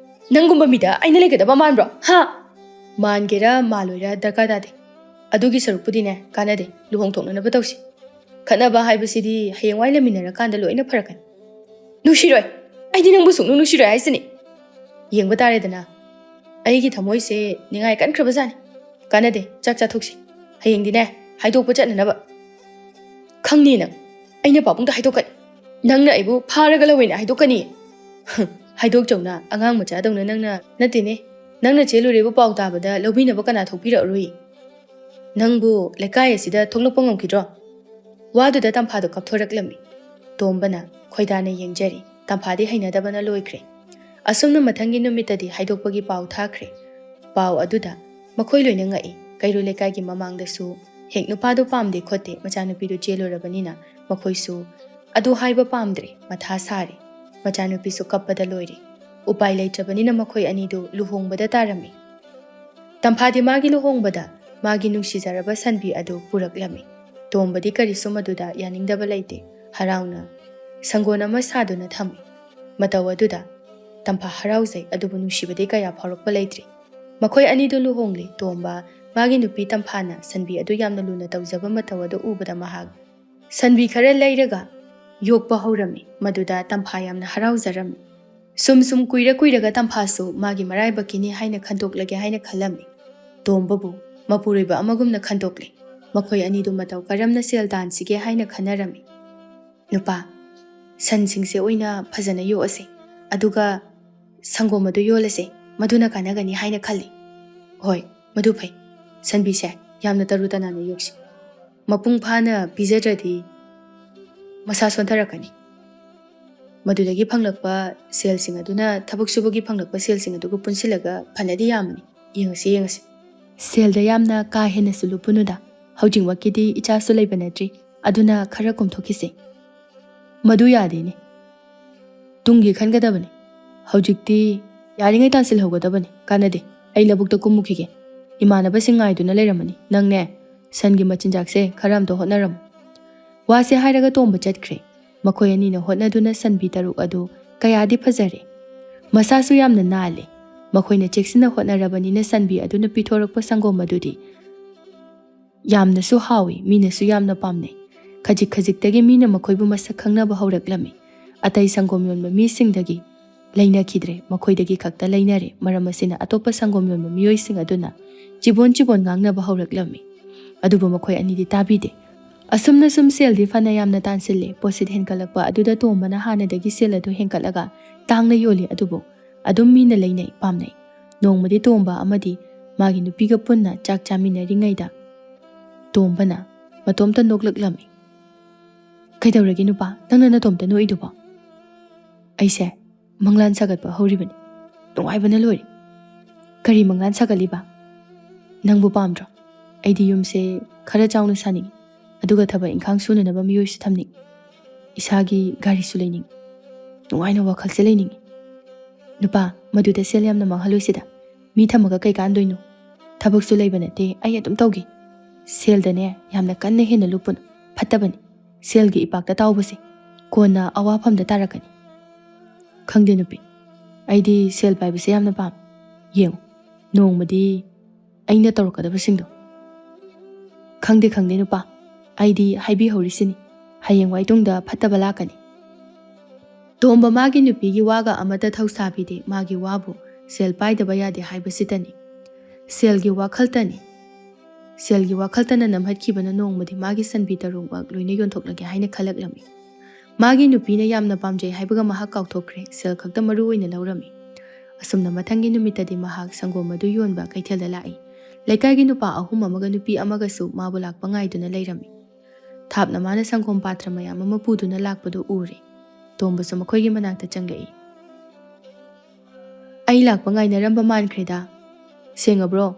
Speaker 1: नंगुंबा मिदा आइना लेगदबा मानब्रो हा मानगेरा मालोइरा दरकार दादे अदुगी सरुपुदिने कानादे लुहोंग थोंननबा तौसि खनबा हाइबसिदि हयेंवाइ लमिनरा कांदा लोइना फरकन नुसिरोय आइदि नंबु सुंगनु नुसिरोय हाइसनि येंगबा तारेदना आइगी थमोइसे निंगाय कनख्रबजानि कानादे चाक चाथोक्सि हयेंदिने हाइदोकपा चटननबा खंगनि नंग आइना पापुंगदा हाइदोकनि नंगना आइबु फारगा लवैना हाइदोकनि हाइदोक चौना अंगांग मचा दौना नंगना नतेने नंगना चेलुरेबु पाउ ताबदा लौबिनबा कना थोकपिरअरुई नंगबु लेकाय असिदा थोकलपा ngamkhidro वादुदा तंफादो कपथोरकलमी तोंबना खोइदाना येंगजरी तंफादि हैनदबना लोइख्रे असुमना मथंगी नुमितदि हाइदोकपगी पाउ थाख्रे पाउ अदुदा मखोइ लोइना ngai कैरो लेकायगी ममांगदसु हेक नुपादो पामदे खोते मचानुपिदु चेलोरबनिना मखोइसु अदु हाइबा पामद्रे मथा सारे ꯃꯆꯥꯅꯨꯄꯤꯁꯨ ꯀꯞꯄꯗ ꯂꯣꯏꯔꯦ꯫ ꯎꯄꯥꯏ ꯂꯩꯇ꯭ꯔꯕꯅꯤꯅ ꯃꯈꯣꯏ ꯑꯅꯤꯗꯨ ꯂꯨꯍꯣꯡꯕꯗ ꯇꯥꯔꯝꯃꯤ꯫ ꯇꯝꯐꯥꯗꯤ ꯃꯥꯒꯤ ꯂꯨꯍꯣꯡꯕꯗ ꯃꯥꯒꯤ ꯅꯨꯡꯁꯤꯖꯔꯕ ꯁꯟꯕꯤ ꯑꯗꯨ ꯄꯨꯔꯛꯂꯝꯃꯤ꯫ ꯇꯣꯝꯕꯗꯤ ꯀꯔꯤꯁꯨ ꯃꯗꯨꯗ ꯌꯥꯅꯤꯡꯗꯕ ꯂꯩꯇꯦ꯫ ꯍꯔꯥꯎꯅ ꯁꯪꯒꯣꯟ ꯑꯃ ꯁꯥꯗꯨꯅ ꯊꯝꯃꯤ꯫ ꯃꯇꯧ ꯑꯗꯨꯗ ꯇꯝꯐꯥ ꯍꯔꯥꯎꯖꯩ, ꯑꯗꯨꯕꯨ ꯅꯨꯡꯁꯤꯕꯗꯤ ꯀꯌꯥ ꯐꯥꯎꯔꯛꯄ ꯂꯩꯇ꯭ꯔꯤ꯫ ꯃꯈꯣꯏ ꯑꯅꯤꯗꯨ ꯂꯨꯍꯣꯡꯂꯤ꯫ ꯇꯣꯝꯕ ꯃꯥꯒꯤ ꯅꯨꯄꯤ ꯇꯝꯐꯥꯅ ꯁꯟꯕꯤ ꯑꯗꯨ ꯌꯥꯝꯅ ꯂꯨꯅ ꯇꯧꯖꯕ ꯃꯇꯧ ꯑꯗꯨ ꯎꯕꯗ ꯃꯍꯥꯛ ꯁꯟꯕꯤ ꯈꯔ ꯂꯩꯔꯒ ꯌꯣꯛꯄ ꯍꯧꯔꯝꯃꯤ꯫ ꯃꯗꯨꯗ ꯇꯝꯐꯥ ꯌꯥꯝꯅ ꯍꯔꯥꯎꯖꯔꯝꯃꯤ꯫ ꯁꯨꯝ ꯀꯨꯏꯔꯒ ꯇꯝꯐꯥꯁꯨ ꯃꯥꯒꯤ ꯃꯔꯥꯏꯕꯛꯀꯤꯅꯤ ꯍꯥꯏꯅ ꯈꯟꯗꯣꯛꯂꯒꯦ ꯍꯥꯏꯅ ꯈꯜꯂꯝꯃꯤ꯫ ꯇꯣꯝꯕꯕꯨ ꯃꯄꯨꯔꯣꯏꯕ ꯑꯃꯒꯨꯝꯅ ꯈꯟꯗꯣꯛꯂꯤ꯫ ꯃꯈꯣꯏ ꯑꯅꯤꯗꯨ ꯃꯇꯧ ꯀꯔꯝꯅ ꯁꯦꯜ ꯇꯥꯟꯁꯤꯒꯦ ꯍꯥꯏꯅ ꯈꯟꯅꯔꯝꯃꯤ꯫ ꯅꯨꯄꯥ, ꯁꯟꯁꯤꯡꯁꯦ ꯑꯣꯏꯅ ꯐꯖꯅ ꯌꯣꯛꯑꯁꯦ, ꯑꯗꯨꯒ ꯁꯪꯒꯣꯝ ꯑꯗꯨ ꯌꯣꯜꯂꯁꯦ, ꯃꯗꯨꯅ ꯀꯥꯟꯅꯒꯅꯤ ꯍꯥꯏꯅ ꯈꯜꯂꯤ꯫ ꯍꯣꯏ, ꯃꯗꯨ ꯐꯩ꯫ ꯁꯟꯕꯤꯁꯦ ꯌꯥꯝꯅ ꯇꯔꯨ ꯇꯅꯥꯟꯅ ꯌꯣꯛꯁꯤ꯫ ꯃꯄꯨꯡ ꯐꯥꯅ ꯄꯤꯖꯗ꯭ꯔꯗꯤ ꯃꯁꯥ ꯁꯣꯟꯊꯔꯛꯀꯅꯤ꯫ ꯃꯗꯨꯗꯒꯤ ꯐꯪꯂꯛꯄ ꯁꯦꯜꯁꯤꯡ ꯑꯗꯨꯅ ꯊꯕꯛ ꯁꯨꯕꯒꯤ ꯐꯪꯂꯛꯄ ꯁꯦꯜꯁꯤꯡ ꯑꯗꯨꯒ ꯄꯨꯟꯁꯤꯜꯂꯒ ꯐꯅꯗꯤ ꯌꯥꯝꯕꯅꯤ꯫ ꯌꯦꯡꯉꯁꯤ꯫ ꯁꯦꯜꯗ ꯌꯥꯝꯅ ꯀꯥ ꯍꯦꯟꯅꯁꯨ ꯂꯨꯞꯄꯨꯅꯨꯗ꯫ ꯍꯧꯖꯤꯛꯃꯛꯀꯤꯗꯤ ꯏꯆꯥꯁꯨ ꯂꯩꯕ ꯅꯠꯇ꯭ꯔꯤ, ꯑꯗꯨꯅ ꯈꯔ ꯀꯣꯝꯊꯣꯛꯈꯤꯁꯦ꯫ ꯃꯗꯨ ꯌꯥꯗꯦꯅꯦ, ꯇꯨꯡꯒꯤ ꯈꯟꯒꯗꯕꯅꯤ꯫ ꯍꯧꯖꯤꯛꯇꯤ ꯌꯥꯔꯤꯉꯩ ꯇꯥꯟꯁꯤꯜꯍꯧꯒꯗꯕꯅꯤ꯫ ꯀꯥꯟꯅꯗꯦ, ꯑꯩ ꯂꯧꯕꯨꯛꯇ ꯀꯨꯝꯃꯨꯈꯤꯒꯦ꯫ ꯏꯃꯥꯟꯅꯕꯁꯤꯡ ꯉꯥꯏꯗꯨꯅ ꯂꯩꯔꯝꯃꯅꯤ꯫ ꯅꯪꯅꯦ, ꯁꯟꯒꯤ ꯃꯆꯤꯟꯖꯥꯛꯁꯦ ꯈꯔ ꯑꯝꯇ ꯍꯣꯠꯅꯔꯝꯃꯨ꯫ ꯋꯥꯁꯦ ꯍꯥꯏꯔꯒ ꯇꯣꯝꯕ ꯆꯠꯈ꯭ꯔꯦ꯫ ꯃꯈꯣꯏ ꯑꯅꯤꯅ ꯍꯣꯠꯅꯗꯨꯅ ꯁꯟꯕꯤ ꯇꯔꯨꯛ ꯑꯗꯨ ꯀꯌꯥꯗꯤ ꯐꯖꯔꯦ꯫ ꯃꯁꯥꯁꯨ ꯌꯥꯝꯅ ꯅꯥꯜꯂꯦ꯫ ꯃꯈꯣꯏꯅ ꯆꯦꯛꯁꯤꯟꯅ ꯍꯣꯠꯅꯔꯕꯅꯤꯅ ꯁꯟꯕꯤ ꯑꯗꯨꯅ ꯄꯤꯊꯣꯔꯛꯄ ꯁꯪꯒꯣꯝ ꯑꯗꯨꯗꯤ ꯌꯥꯝꯅꯁꯨ ꯍꯥꯎꯏ, ꯃꯤꯅꯁꯨ ꯌꯥꯝꯅ ꯄꯥꯝꯅꯩ꯫ ꯈꯖꯤꯛꯇꯒꯤ ꯃꯤꯅ ꯃꯈꯣꯏꯕꯨ ꯃꯁꯛ ꯈꯪꯅꯕ ꯍꯧꯔꯛꯂꯝꯃꯤ꯫ ꯑꯇꯩ ꯁꯪꯒꯣꯝ ꯌꯣꯟꯕ ꯃꯤꯁꯤꯡꯗꯒꯤ ꯂꯩꯅꯈꯤꯗ꯭ꯔꯦ, ꯃꯈꯣꯏꯗꯒꯤ ꯈꯛꯇ ꯂꯩꯅꯔꯦ꯫ ꯃꯔꯝ ꯑꯁꯤꯅ ꯑꯇꯣꯞꯄ ꯁꯪꯒꯣꯝ ꯌꯣꯟꯕ ꯃꯤꯑꯣꯏꯁꯤꯡ ꯑꯗꯨꯅ ꯆꯤꯕꯣꯟ ꯉꯥꯡꯅꯕ ꯍꯧꯔꯛꯂꯝꯃꯤ꯫ ꯑꯗꯨꯕꯨ ꯃꯈꯣꯏ ꯑꯅꯤꯗꯤ ꯇꯥꯕꯤꯗꯦ꯫ ꯑꯁꯨꯝꯅ ꯁꯦꯜꯗꯤ ꯐꯅ ꯌꯥꯝꯅ ꯇꯥꯟꯁꯤꯜꯂꯦ꯫ ꯄꯣꯠꯁꯤꯠ ꯍꯦꯟꯒꯠꯂꯛꯄ ꯑꯗꯨꯗ ꯇꯣꯝꯕꯅ ꯍꯥꯟꯅꯗꯒꯤ ꯁꯦꯜ ꯑꯗꯨ ꯍꯦꯟꯒꯠꯂꯒ ꯇꯥꯡꯅ ꯌꯣꯜꯂꯤ, ꯑꯗꯨꯕꯨ ꯑꯗꯨꯝ ꯃꯤꯅ ꯂꯩꯅꯩ, ꯄꯥꯝꯅꯩ꯫ ꯅꯣꯡꯃꯗꯤ ꯇꯣꯝꯕ ꯑꯃꯗꯤ ꯃꯥꯒꯤ ꯅꯨꯄꯤꯒ ꯄꯨꯟꯅ ꯆꯥꯛ ꯆꯥꯃꯤꯟꯅꯔꯤꯉꯩꯗ ꯇꯣꯝꯕꯅ ꯃꯇꯣꯝꯇ ꯅꯣꯛꯂꯛꯂꯝꯃꯤ꯫ ꯀꯩꯗꯧꯔꯒꯦ ꯅꯨꯄꯥ, ꯅꯪꯅ ꯅꯇꯣꯝꯇ ꯅꯣꯛꯏꯗꯨꯕꯣ? ꯑꯩꯁꯦ ꯃꯪꯂꯥꯟ ꯁꯥꯒꯠꯄ ꯍꯧꯔꯤꯕꯅꯤ꯫ ꯅꯨꯡꯉꯥꯏꯕꯅ ꯂꯣꯏꯔꯦ꯫ ꯀꯔꯤ ꯃꯪꯂꯥꯟ ꯁꯥꯒꯠꯂꯤꯕ? ꯅꯪꯕꯨ ꯄꯥꯝꯗ꯭ꯔꯣ? ꯑꯩꯗꯤ ꯌꯨꯝꯁꯦ ꯈꯔ ꯆꯥꯎꯅ ꯁꯥꯅꯤꯡꯉꯤ, ꯑꯗꯨꯒ ꯊꯕꯛ ꯏꯪꯈꯥꯡ ꯁꯨꯅꯅꯕ ꯃꯤꯑꯣꯏꯁꯨ ꯊꯝꯅꯤꯡꯉꯤ꯫ ꯏꯁꯥꯒꯤ ꯒꯥꯔꯤꯁꯨ ꯂꯩꯅꯤꯡꯉꯤ꯫ ꯅꯨꯡꯉꯥꯏꯅ ꯋꯥꯈꯜꯁꯦ ꯂꯩꯅꯤꯡꯉꯤ꯫ ꯅꯨꯄꯥ, ꯃꯗꯨꯗ ꯁꯦꯜ ꯌꯥꯝꯅ ꯃꯥꯡꯍꯜꯂꯣꯏꯁꯤꯗ꯫ ꯃꯤ ꯊꯝꯃꯒ ꯀꯩ ꯀꯥꯟꯗꯣꯏꯅꯣ? ꯊꯕꯛꯁꯨ ꯂꯩꯕ ꯅꯠꯇꯦ, ꯑꯩ ꯑꯗꯨꯝ ꯇꯧꯒꯦ꯫ ꯁꯦꯜꯗꯅꯦ ꯌꯥꯝꯅ ꯀꯟꯅ ꯍꯦꯟꯅ ꯂꯨꯞꯄꯨꯅꯨ, ꯐꯠꯇꯕꯅꯤ꯫ ꯁꯦꯜꯒꯤ ꯏꯄꯥꯛꯇ ꯇꯥꯎꯕꯁꯦ ꯀꯣꯟꯅ ꯑꯋꯥꯐꯝꯗ ꯇꯥꯔꯛꯀꯅꯤ꯫ ꯈꯪꯗꯦ ꯅꯨꯄꯤ, ꯑꯩꯗꯤ ꯁꯦꯜ ꯄꯥꯏꯕꯁꯦ ꯌꯥꯝꯅ ꯄꯥꯝꯃꯤ꯫ ꯌꯦꯡꯉꯨ, ꯅꯣꯡꯃꯗꯤ ꯑꯩꯅ ꯇꯧꯔꯛꯀꯗꯕꯁꯤꯡꯗꯣ꯫ ꯈꯪꯗꯦ ꯅꯨꯄꯥ, ꯑꯩꯗꯤ ꯍꯥꯏꯕꯤꯍꯧꯔꯤꯁꯤꯅꯤ, ꯍꯌꯦꯡꯋꯥꯏ ꯇꯨꯡꯗ ꯐꯠꯇꯕ ꯂꯥꯛꯀꯅꯤ꯫ ꯇꯣꯝꯕ ꯃꯥꯒꯤ ꯅꯨꯄꯤꯒꯤ ꯋꯥꯒ ꯑꯃꯠꯇ ꯊꯧꯁꯥꯕꯤꯗꯦ꯫ ꯃꯥꯒꯤ ꯋꯥꯕꯨ ꯁꯦꯜ ꯄꯥꯏꯗꯕ ꯌꯥꯗꯦ ꯍꯥꯏꯕꯁꯤꯇꯅꯤ꯫ ꯁꯦꯜꯒꯤ ꯋꯥꯈꯜꯇꯅ ꯅꯝꯍꯠꯈꯤꯕꯅ ꯅꯣꯡꯃꯗꯤ ꯃꯥꯒꯤ ꯁꯟꯕꯤ ꯇꯔꯨꯛꯃꯛ ꯂꯣꯏꯅ ꯌꯣꯟꯊꯣꯛꯂꯒꯦ ꯍꯥꯏꯅ ꯈꯜꯂꯛꯂꯝꯃꯤ꯫ ꯃꯥꯒꯤ ꯅꯨꯄꯤꯅ ꯌꯥꯝꯅ ꯄꯥꯝꯖꯩ ꯍꯥꯏꯕꯒ ꯃꯍꯥꯛ ꯀꯥꯎꯊꯣꯛꯈ꯭ꯔꯦ꯫ ꯁꯦꯜ ꯈꯛꯇ ꯃꯔꯨ ꯑꯣꯏꯅ ꯂꯧꯔꯝꯃꯤ꯫ ꯑꯁꯨꯝꯅ ꯃꯊꯪꯒꯤ ꯅꯨꯃꯤꯠꯇꯗꯤ ꯃꯍꯥꯛ ꯁꯪꯒꯣꯝ ꯑꯗꯨ ꯌꯣꯟꯕ ꯀꯩꯊꯦꯜꯗ ꯂꯥꯛꯏ꯫ ꯂꯩꯀꯥꯏꯒꯤ ꯅꯨꯄꯥ 3 ꯑꯃꯒ ꯅꯨꯄꯤ ꯑꯃꯒꯁꯨ ꯃꯥꯕꯨ ꯂꯥꯛꯄ ꯉꯥꯏꯗꯨꯅ ꯂꯩꯔꯝꯃꯤ꯫ ꯊꯥꯞꯅ ꯃꯥꯅ ꯁꯪꯒꯣꯝ ꯄꯥꯇ꯭ꯔ ꯃꯌꯥꯝ ꯑꯃ ꯄꯨꯗꯨꯅ ꯂꯥꯛꯄꯗꯨ ꯎꯔꯦ꯫ ꯇꯣꯝꯕꯁꯨ ꯃꯈꯣꯏꯒꯤ ꯃꯅꯥꯛꯇ ꯆꯪꯂꯛꯏ꯫ ꯑꯩ ꯂꯥꯛꯄ ꯉꯥꯏꯅꯔꯝꯕ ꯃꯥꯟꯈ꯭ꯔꯦꯗ꯫ ꯁꯦꯡꯉꯕ꯭ꯔꯣ?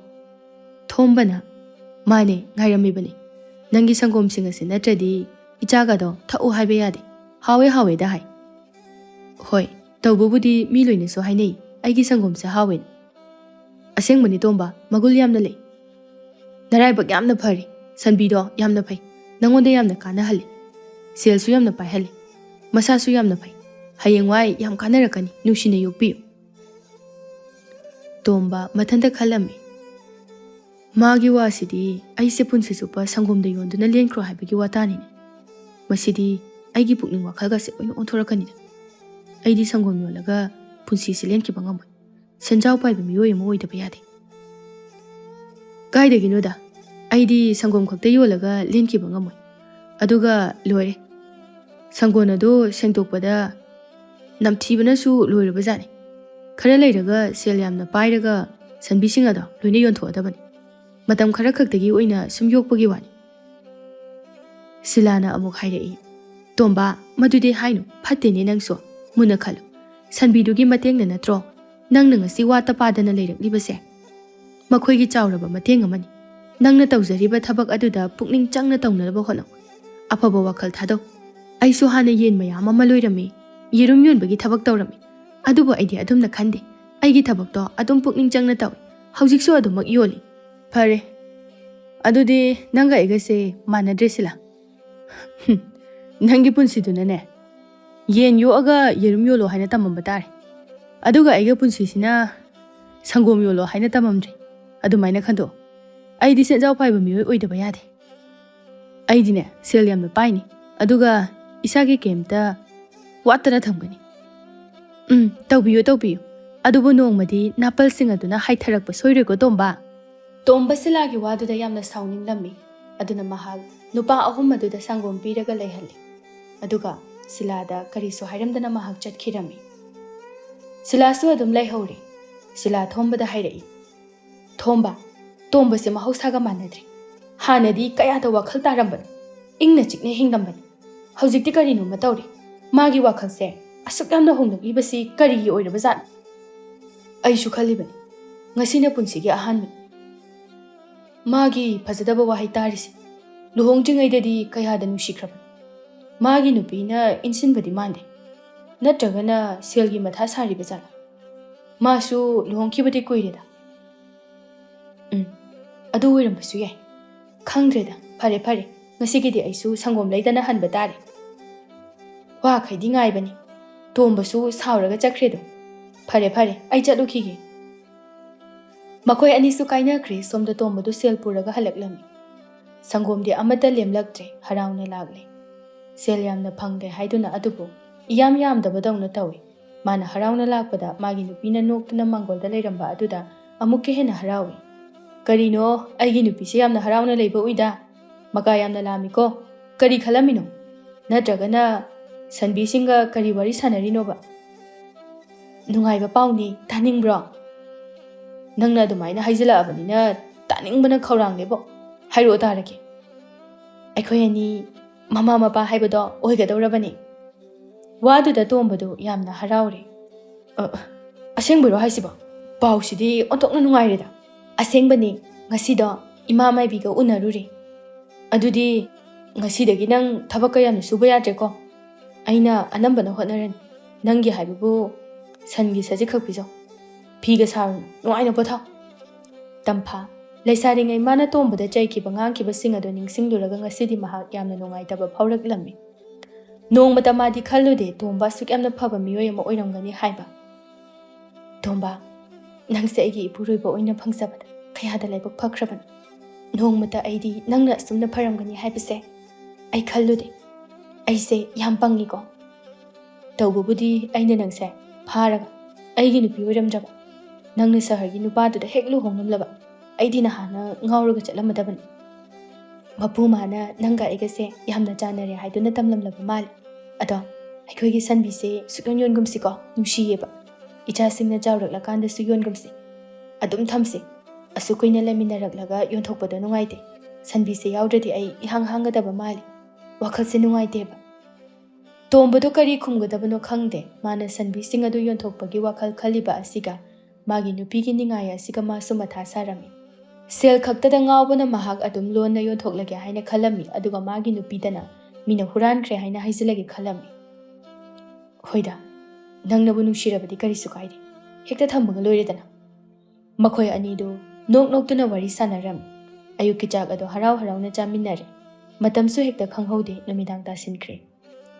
Speaker 1: ꯊꯣꯝꯕꯅ ꯃꯥꯅꯦ, ꯉꯥꯏꯔꯝꯃꯤꯕꯅꯤ꯫ ꯅꯪꯒꯤ ꯁꯪꯒꯣꯝꯁꯤꯡ ꯑꯁꯤ ꯅꯠꯇ꯭ꯔꯗꯤ ꯏꯆꯥꯒꯗꯣ ꯊꯛꯎ ꯍꯥꯏꯕ ꯌꯥꯗꯦ꯫ ꯍꯥꯎꯋꯦꯗ ꯍꯥꯏ꯫ ꯍꯣꯏ, ꯇꯧꯕꯕꯨꯗꯤ ꯃꯤ ꯂꯣꯏꯅꯁꯨ ꯍꯥꯏꯅꯩ ꯑꯩꯒꯤ ꯁꯪꯒꯣꯝꯁꯦ ꯍꯥꯎꯋꯦꯅ꯫ ꯑꯁꯦꯡꯕꯅꯤ ꯇꯣꯝꯕ, ꯃꯒꯨꯜ ꯌꯥꯝꯅ ꯂꯩ꯫ ꯅꯔꯥꯏꯕꯛ ꯌꯥꯝꯅ ꯐꯔꯤ꯫ ꯁꯟꯕꯤꯗꯣ ꯌꯥꯝꯅ ꯐꯩ, ꯅꯪꯉꯣꯟꯗ ꯌꯥꯝꯅ ꯀꯥꯟꯅꯍꯜꯂꯤ꯫ ꯁꯦꯜꯁꯨ ꯌꯥꯝꯅ ꯄꯥꯏꯍꯜꯂꯤ꯫ ꯃꯁꯥꯁꯨ ꯌꯥꯝꯅ ꯐꯩ꯫ ꯍꯌꯦꯡꯋꯥꯏ ꯌꯥꯝ ꯀꯥꯟꯅꯔꯛꯀꯅꯤ, ꯅꯨꯡꯁꯤꯅ ꯌꯣꯛꯄꯤꯌꯨ꯫ ꯇꯣꯝꯕ ꯃꯊꯟꯇ ꯈꯜꯂꯝꯃꯤ꯫ ꯃꯥꯒꯤ ꯋꯥꯁꯤꯗꯤ ꯑꯩꯁꯦ ꯄꯨꯟꯁꯤ ꯆꯨꯞꯄ ꯁꯪꯒꯣꯝꯗ ꯌꯣꯟꯗꯨꯅ ꯂꯦꯟꯈ꯭ꯔꯣ ꯍꯥꯏꯕꯒꯤ ꯋꯥꯇꯥꯅꯤꯅꯦ꯫ ꯃꯁꯤꯗꯤ ꯑꯩꯒꯤ ꯄꯨꯛꯅꯤꯡ ꯋꯥꯈꯜꯒꯁꯦ ꯂꯣꯏꯅ ꯑꯣꯟꯊꯣꯔꯛꯀꯅꯤꯗ꯫ ꯑꯩꯗꯤ ꯁꯪꯒꯣꯝ ꯌꯣꯜꯂꯒ ꯄꯨꯟꯁꯤꯁꯦ ꯂꯦꯟꯈꯤꯕ ꯉꯝꯃꯣꯏ꯫ ꯁꯦꯟꯖꯥꯎ ꯄꯥꯏꯕ ꯃꯤꯑꯣꯏ ꯑꯃ ꯑꯣꯏꯗꯕ ꯌꯥꯗꯦ꯫ ꯀꯥꯏꯗꯒꯤꯅꯣꯗ, ꯑꯩꯗꯤ ꯁꯪꯒꯣꯝ ꯈꯛꯇ ꯌꯣꯜꯂꯒ ꯂꯦꯟꯈꯤꯕ ꯉꯝꯃꯣꯏ꯫ ꯑꯗꯨꯒ ꯂꯣꯏꯔꯦ, ꯁꯪꯒꯣꯝ ꯑꯗꯨ ꯁꯦꯡꯗꯣꯛꯄꯗ ꯅꯝꯊꯤꯕꯅꯁꯨ ꯂꯣꯏꯔꯕꯖꯥꯠꯅꯤ꯫ ꯈꯔ ꯂꯩꯔꯒ ꯁꯦꯜ ꯌꯥꯝꯅ ꯄꯥꯏꯔꯒ ꯁꯟꯕꯤꯁꯤꯡ ꯑꯗꯣ ꯂꯣꯏꯅ ꯌꯣꯟꯊꯣꯛꯑꯗꯕꯅꯤ꯫ ꯃꯇꯝ ꯈꯔ ꯈꯛꯇꯒꯤ ꯑꯣꯏꯅ ꯁꯨꯝ ꯌꯣꯛꯄꯒꯤ ꯋꯥꯅꯤ꯫ ꯁꯤꯂꯥꯅ ꯑꯃꯨꯛ ꯍꯥꯏꯔꯛꯏ꯫ ꯇꯣꯝꯕ, ꯃꯗꯨꯗꯤ ꯍꯥꯏꯅꯨ, ꯐꯠꯇꯦꯅꯦ ꯅꯪꯁꯨ꯫ ꯃꯨꯟꯅ ꯈꯜꯂꯨ, ꯁꯟꯕꯤꯗꯨꯒꯤ ꯃꯇꯦꯡꯅ ꯅꯠꯇ꯭ꯔꯣ ꯅꯪꯅ ꯉꯁꯤ ꯋꯥꯠꯇ ꯄꯥꯗꯅ ꯂꯩꯔꯛꯂꯤꯕꯁꯦ꯫ ꯃꯈꯣꯏꯒꯤ ꯆꯥꯎꯔꯕ ꯃꯇꯦꯡ ꯑꯃꯅꯤ꯫ ꯅꯪꯅ ꯇꯧꯖꯔꯤꯕ ꯊꯕꯛ ꯑꯗꯨꯗ ꯄꯨꯛꯅꯤꯡ ꯆꯪꯅ ꯇꯧꯅꯅꯕ ꯍꯣꯠꯅꯧ꯫ ꯑꯐꯕ ꯋꯥꯈꯜ ꯊꯥꯗꯧ꯫ ꯑꯩꯁꯨ ꯍꯥꯟꯅ ꯌꯦꯟ ꯃꯌꯥꯝ ꯑꯃ ꯂꯣꯏꯔꯝꯃꯤ꯫ ꯌꯦꯔꯨꯝ ꯌꯣꯟꯕꯒꯤ ꯊꯕꯛ ꯇꯧꯔꯝꯃꯤ ꯑꯗꯨꯕꯨ ꯑꯩꯗꯤ ꯑꯗꯨꯝꯅ ꯈꯟꯗꯦ ꯑꯩꯒꯤ ꯊꯕꯛꯇꯣ ꯑꯗꯨꯝ ꯄꯨꯛꯅꯤꯡ ꯆꯪꯅ ꯇꯧꯏ ꯍꯧꯖꯤꯛꯁꯨ ꯑꯗꯨꯃꯛ ꯌꯣꯜꯂꯤ ꯐꯔꯦ ꯑꯗꯨꯗꯤ ꯅꯪꯒ ꯑꯩꯒꯁꯦ ꯃꯥꯟꯅꯗ꯭ꯔꯦ ꯁꯤꯂꯥ ꯅꯪꯒꯤ ꯄꯨꯟꯁꯤꯗꯨꯅꯅꯦ ꯌꯦꯟ ꯌꯣꯛꯑꯒ ꯌꯦꯔꯨꯝ ꯌꯣꯜꯂꯣ ꯍꯥꯏꯅ ꯇꯝꯃꯝꯕ ꯇꯥꯔꯦ ꯑꯗꯨꯒ ꯑꯩꯒ ꯄꯨꯟꯁꯤꯁꯤꯅ ꯁꯪꯒꯣꯝ ꯌꯣꯜꯂꯣ ꯍꯥꯏꯅ ꯇꯝꯃꯝꯗ꯭ꯔꯦ ꯑꯗꯨꯃꯥꯏꯅ ꯈꯟꯗꯣꯛ ꯑꯩꯗꯤ ꯁꯦꯟꯖꯥꯎ ꯄꯥꯏꯕ ꯃꯤꯑꯣꯏ ꯑꯣꯏꯗꯕ ꯌꯥꯗꯦ ꯑꯩꯗꯤꯅꯦ ꯁꯦꯜ ꯌꯥꯝꯅ ꯄꯥꯏꯅꯤ ꯑꯗꯨꯒ ꯏꯁꯥꯒꯤ ꯀꯩꯝꯇ ꯋꯥꯠꯇꯅ ꯊꯝꯒꯅꯤ ꯇꯧꯕꯤꯌꯨ ꯇꯧꯕꯤꯌꯨ ꯑꯗꯨꯕꯨ ꯅꯣꯡꯃꯗꯤ ꯅꯥꯄꯜꯁꯤꯡ ꯑꯗꯨꯅ ꯍꯥꯏꯊꯔꯛꯄ ꯁꯣꯏꯔꯣꯏꯀꯣ ꯇꯣꯝꯕ ꯇꯣꯝꯕ ꯁꯤꯂꯥꯒꯤ ꯋꯥꯗꯨꯗ ꯌꯥꯝꯅ ꯁꯥꯎꯅꯤꯡꯂꯝꯃꯤ ꯑꯗꯨꯅ ꯃꯍꯥꯛ ꯅꯨꯄꯥ ꯑꯍꯨꯝ ꯑꯗꯨꯗ ꯁꯪꯒꯣꯝ ꯄꯤꯔꯒ ꯂꯩꯍꯜꯂꯤ ꯑꯗꯨꯒ ꯁꯤꯂꯥꯗ ꯀꯔꯤꯁꯨ ꯍꯥꯏꯔꯝꯗꯅ ꯃꯍꯥꯛ ꯆꯠꯈꯤꯔꯝꯃꯤ ꯁꯤꯂꯥꯁꯨ ꯑꯗꯨꯝ ꯂꯩꯍꯧꯔꯤ ꯁꯤꯂꯥ ꯊꯣꯝꯕꯗ ꯍꯥꯏꯔꯛꯏ ꯊꯣꯝꯕ ꯇꯣꯝꯕꯁꯦ ꯃꯍꯧꯁꯥꯒ ꯃꯥꯟꯅꯗ꯭ꯔꯦ ꯍꯥꯟꯅꯗꯤ ꯀꯌꯥꯗ ꯋꯥꯈꯜ ꯇꯥꯔꯝꯕꯅꯤ ꯏꯪꯅ ꯆꯤꯛꯅ ꯍꯤꯡꯂꯝꯕꯅꯤ ꯍꯧꯖꯤꯛꯇꯤ ꯀꯔꯤꯅꯣꯃ ꯇꯧꯔꯤ ꯃꯥꯒꯤ ꯋꯥꯈꯜꯁꯦ ꯑꯁꯨꯛ ꯌꯥꯝꯅ ꯍꯣꯡꯂꯛꯂꯤꯕꯁꯤ ꯀꯔꯤꯒꯤ ꯑꯣꯏꯔꯕꯖꯥꯠꯅꯣ ꯑꯩꯁꯨ ꯈꯜꯂꯤꯕꯅꯤ ꯉꯁꯤꯅ ꯄꯨꯟꯁꯤꯒꯤ ꯑꯍꯥꯟꯕꯅꯤ ꯃꯥꯒꯤ ꯐꯖꯗꯕ ꯋꯥꯍꯩ ꯇꯥꯔꯤꯁꯤ ꯂꯨꯍꯣꯡꯗ꯭ꯔꯤꯉꯩꯗꯗꯤ ꯀꯌꯥꯗ ꯅꯨꯡꯁꯤꯈ꯭ꯔꯕꯅꯤ ꯃꯥꯒꯤ ꯅꯨꯄꯤꯅ ꯏꯟꯁꯤꯟꯕꯗꯤ ꯃꯥꯟꯗꯦ ꯅꯠꯇ꯭ꯔꯒꯅ ꯁꯦꯜꯒꯤ ꯃꯊꯥ ꯁꯥꯔꯤꯕ ꯖꯥꯠꯂꯥ ꯃꯥꯁꯨ ꯂꯨꯍꯣꯡꯈꯤꯕꯗꯤ ꯀꯨꯏꯔꯦꯗ ꯑꯗꯨ ꯑꯣꯏꯔꯝꯕꯁꯨ ꯌꯥꯏ ꯈꯪꯗ꯭ꯔꯦꯗ ꯐꯔꯦ ꯐꯔꯦ ꯉꯁꯤꯒꯤꯗꯤ ꯑꯩꯁꯨ ꯁꯪꯒꯣꯝ ꯂꯩꯗꯅ ꯍꯟꯕ ꯇꯥꯔꯦ ꯋꯥꯈꯩꯗꯤ ꯉꯥꯏꯕꯅꯤ ꯇꯣꯝꯕꯁꯨ ꯁꯥꯎꯔꯒ ꯆꯠꯈ꯭ꯔꯦꯗꯣ ꯐꯔꯦ ꯐꯔꯦ ꯑꯩ ꯆꯠꯂꯨꯈꯤꯒꯦ ꯃꯈꯣꯏ ꯑꯅꯤꯁꯨ ꯀꯥꯏꯅꯈ꯭ꯔꯦ ꯁꯣꯝꯗ ꯇꯣꯝꯕꯗꯨ ꯁꯦꯜ ꯄꯨꯔꯒ ꯍꯜꯂꯛꯂꯝꯃꯤ ꯁꯪꯒꯣꯝꯗꯤ ꯑꯃꯠꯇ ꯂꯦꯝꯂꯛꯇ꯭ꯔꯦ ꯍꯔꯥꯎꯅ ꯂꯥꯛꯂꯦ ꯁꯦꯜ ꯌꯥꯝꯅ ꯐꯪꯗꯦ ꯍꯥꯏꯗꯨꯅ ꯑꯗꯨꯕꯨ ꯏꯌꯥꯝ ꯌꯥꯝꯗꯕꯗꯧꯅ ꯇꯧꯏ ꯃꯥꯅ ꯍꯔꯥꯎꯅ ꯂꯥꯛꯄꯗ ꯃꯥꯒꯤ ꯅꯨꯄꯤꯅ ꯅꯣꯛꯇꯨꯅ ꯃꯥꯡꯒꯣꯜꯗ ꯂꯩꯔꯝꯕ ꯑꯗꯨꯗ ꯑꯃꯨꯛꯀ ꯍꯦꯟꯅ ꯍꯔꯥꯎꯏ ꯀꯔꯤꯅꯣ ꯑꯩꯒꯤ ꯅꯨꯄꯤꯁꯦ ꯌꯥꯝꯅ ꯍꯔꯥꯎꯅ ꯂꯩꯕ ꯎꯏꯗ ꯃꯀꯥ ꯌꯥꯝꯅ ꯂꯥꯝꯃꯤꯀꯣ ꯀꯔꯤ ꯈꯜꯂꯝꯃꯤꯅꯣ ꯅꯠꯇ꯭ꯔꯒꯅ ꯁꯟꯕꯤꯁꯤꯡꯒ ꯀꯔꯤ ꯋꯥꯔꯤ ꯁꯥꯟꯅꯔꯤꯅꯣꯕ ꯅꯨꯡꯉꯥꯏꯕ ꯄꯥꯎꯅꯤ ꯇꯥꯅꯤꯡꯕ꯭ꯔꯣ ꯅꯪꯅ ꯑꯗꯨꯃꯥꯏꯅ ꯍꯥꯏꯖꯤꯜꯂꯛꯑꯕꯅꯤꯅ ꯇꯥꯅꯤꯡꯕꯅ ꯈꯧꯔꯥꯡꯂꯦꯕꯣ ꯍꯥꯏꯔꯛꯑꯣ ꯇꯥꯔꯒꯦ ꯑꯩꯈꯣꯏ ꯑꯅꯤ ꯃꯃꯥ ꯃꯄꯥ ꯍꯥꯏꯕꯗꯣ ꯑꯣꯏꯒꯗꯧꯔꯕꯅꯤ ꯋꯥꯗꯨꯗ ꯇꯣꯝꯕꯗꯨ ꯌꯥꯝꯅ ꯍꯔꯥꯎꯔꯦ ꯑꯁꯦꯡꯕꯔꯣ ꯍꯥꯏꯁꯤꯕꯣ ꯄꯥꯎꯁꯤꯗꯤ ꯑꯣꯟꯊꯣꯛꯅ ꯅꯨꯡꯉꯥꯏꯔꯦꯗ ꯑꯁꯦꯡꯕꯅꯤ ꯉꯁꯤꯗꯣ ꯏꯃꯥ ꯃꯥꯏꯕꯤꯒ ꯎꯅꯔꯨꯔꯦ ꯑꯗꯨꯗꯤ ꯉꯁꯤꯗꯒꯤ ꯅꯪ ꯊꯕꯛꯀ ꯌꯥꯝꯅ ꯁꯨꯕ ꯌꯥꯗ꯭ꯔꯦꯀꯣ ꯑꯩꯅ ꯑꯅꯝꯕꯅ ꯍꯣꯠꯅꯔꯅꯤ ꯅꯪꯒꯤ ꯍꯥꯏꯕꯕꯨ ꯁꯟꯒꯤ ꯁꯖꯤꯛꯈꯛ ꯄꯤꯖꯧ ꯐꯤꯒ ꯁꯥꯔꯨꯅꯨ ꯅꯨꯡꯉꯥꯏꯅ ꯄꯣꯊꯥꯎ ꯇꯝꯐꯥ ꯂꯩꯁꯥꯔꯤꯉꯩ ꯃꯥꯅ ꯇꯣꯝꯕꯗ ꯆꯩꯈꯤꯕ ꯉꯥꯡꯈꯤꯕꯁꯤꯡ ꯑꯗꯨ ꯅꯤꯡꯁꯤꯡꯂꯨꯔꯒ ꯉꯁꯤꯗꯤ ꯃꯍꯥꯛ ꯌꯥꯝꯅ ꯅꯨꯡꯉꯥꯏꯇꯕ ꯐꯥꯎꯔꯛꯂꯝꯃꯤ ꯅꯣꯡꯃꯇ ꯃꯥꯗꯤ ꯈꯜꯂꯨꯗꯦ ꯇꯣꯝꯕ ꯑꯁꯨꯛ ꯌꯥꯝꯅ ꯐꯕ ꯃꯤꯑꯣꯏ ꯑꯃ ꯑꯣꯏꯔꯝꯒꯅꯤ ꯍꯥꯏꯕ ꯇꯣꯝꯕ ꯅꯪꯁꯦ ꯑꯩꯒꯤ ꯏꯄꯨꯔꯣꯏꯕ ꯑꯣꯏꯅ ꯐꯪꯖꯕꯗ ꯀꯌꯥꯗ ꯂꯥꯏꯕꯛ ꯐꯈ꯭ꯔꯕꯅꯤ ꯅꯣꯡꯃꯇ ꯑꯩꯗꯤ ꯅꯪꯅ ꯑꯁꯨꯝꯅ ꯐꯔꯝꯒꯅꯤ ꯍꯥꯏꯕꯁꯦ ꯑꯩ ꯈꯜꯂꯨꯗꯦ ꯑꯩꯁꯦ ꯌꯥꯝ ꯄꯪꯉꯤꯀꯣ ꯇꯧꯕꯕꯨꯗꯤ ꯑꯩꯅ ꯅꯪꯁꯦ ꯐꯥꯔꯒ ꯑꯩꯒꯤ ꯅꯨꯄꯤ ꯑꯣꯏꯔꯝꯗ꯭ꯔꯕ ꯅꯪꯅ ꯁꯍꯔꯒꯤ ꯅꯨꯄꯥꯗꯨꯗ ꯍꯦꯛ ꯂꯨꯍꯣꯡꯂꯝꯂꯕ ꯑꯩꯗꯤ ꯅꯍꯥꯟꯅ ꯉꯥꯎꯔꯒ ꯆꯠꯂꯝꯃꯗꯕꯅꯤ ꯃꯄꯨ ꯃꯥꯅ ꯅꯪꯒ ꯑꯩꯒꯁꯦ ꯌꯥꯝꯅ ꯆꯥꯟꯅꯔꯦ ꯍꯥꯏꯗꯨꯅ ꯇꯝꯂꯝꯂꯕ ꯃꯥꯜꯂꯦ ꯑꯗꯣ ꯑꯩꯈꯣꯏꯒꯤ ꯁꯟꯕꯤꯁꯦ ꯁꯨꯛꯌꯣꯟ ꯌꯣꯟꯒꯨꯝꯁꯤꯀꯣ ꯅꯨꯡꯁꯤꯌꯦꯕ ꯏꯆꯥꯁꯤꯡꯅ ꯆꯥꯎꯔꯛꯂꯀꯥꯟꯗꯁꯨ ꯌꯣꯟꯒꯨꯝꯁꯤ ꯑꯗꯨꯝ ꯊꯝꯁꯤ ꯑꯁꯨꯛ ꯀꯨꯏꯅ ꯂꯩꯃꯤꯟꯅꯔꯛꯂꯒ ꯌꯣꯟꯊꯣꯛꯄꯗꯣ ꯅꯨꯡꯉꯥꯏꯇꯦ ꯁꯟꯕꯤꯁꯦ ꯌꯥꯎꯗ꯭ꯔꯗꯤ ꯑꯩ ꯏꯍꯥꯡ ꯍꯥꯡꯒꯗꯕ ꯃꯥꯜꯂꯤ ꯋꯥꯈꯜꯁꯦ ꯅꯨꯡꯉꯥꯏꯇꯦꯕ ꯇꯣꯝꯕꯗꯣ ꯀꯔꯤ ꯈꯨꯝꯒꯗꯕꯅꯣ ꯈꯪꯗꯦ ꯃꯥꯅ ꯁꯟꯕꯤꯁꯤꯡ ꯑꯗꯨ ꯌꯣꯟꯊꯣꯛꯄꯒꯤ ꯋꯥꯈꯜ ꯈꯜꯂꯤꯕ ꯑꯁꯤꯒ ꯃꯥꯒꯤ ꯅꯨꯄꯤꯒꯤ ꯅꯤꯡꯉꯥꯏ ꯑꯁꯤꯒ ꯃꯥꯁꯨ ꯃꯊꯥ ꯁꯥꯔꯝꯃꯤ ꯁꯦꯜ ꯈꯛꯇꯗ ꯉꯥꯎꯕꯅ ꯃꯍꯥꯛ ꯑꯗꯨꯝ ꯂꯣꯟꯅ ꯌꯣꯟꯊꯣꯛꯂꯒꯦ ꯍꯥꯏꯅ ꯈꯜꯂꯝꯃꯤ ꯑꯗꯨꯒ ꯃꯥꯒꯤ ꯅꯨꯄꯤꯗꯅ ꯃꯤꯅ ꯍꯨꯔꯥꯟꯈ꯭ꯔꯦ ꯍꯥꯏꯅ ꯍꯥꯏꯖꯤꯜꯂꯒꯦ ꯈꯜꯂꯝꯃꯤ ꯍꯣꯏꯗ ꯅꯪꯅꯕꯨ ꯅꯨꯡꯁꯤꯔꯕꯗꯤ ꯀꯔꯤꯁꯨ ꯀꯥꯏꯗꯦ ꯍꯦꯛꯇ ꯊꯝꯃꯒ ꯂꯣꯏꯔꯦꯗꯅ ꯃꯈꯣꯏ ꯑꯅꯤꯗꯨ ꯅꯣꯛ ꯅꯣꯛꯇꯨꯅ ꯋꯥꯔꯤ ꯁꯥꯟꯅꯔꯝꯃꯤ ꯑꯌꯨꯛꯀꯤ ꯆꯥꯛ ꯑꯗꯨ ꯍꯔꯥꯎ ꯍꯔꯥꯎꯅ ꯆꯥꯃꯤꯟꯅꯔꯦ ꯃꯇꯝꯁꯨ ꯍꯦꯛꯇ ꯈꯪꯍꯧꯗꯦ ꯅꯨꯃꯤꯗꯥꯡ ꯇꯥꯁꯤꯟꯈ꯭ꯔꯦ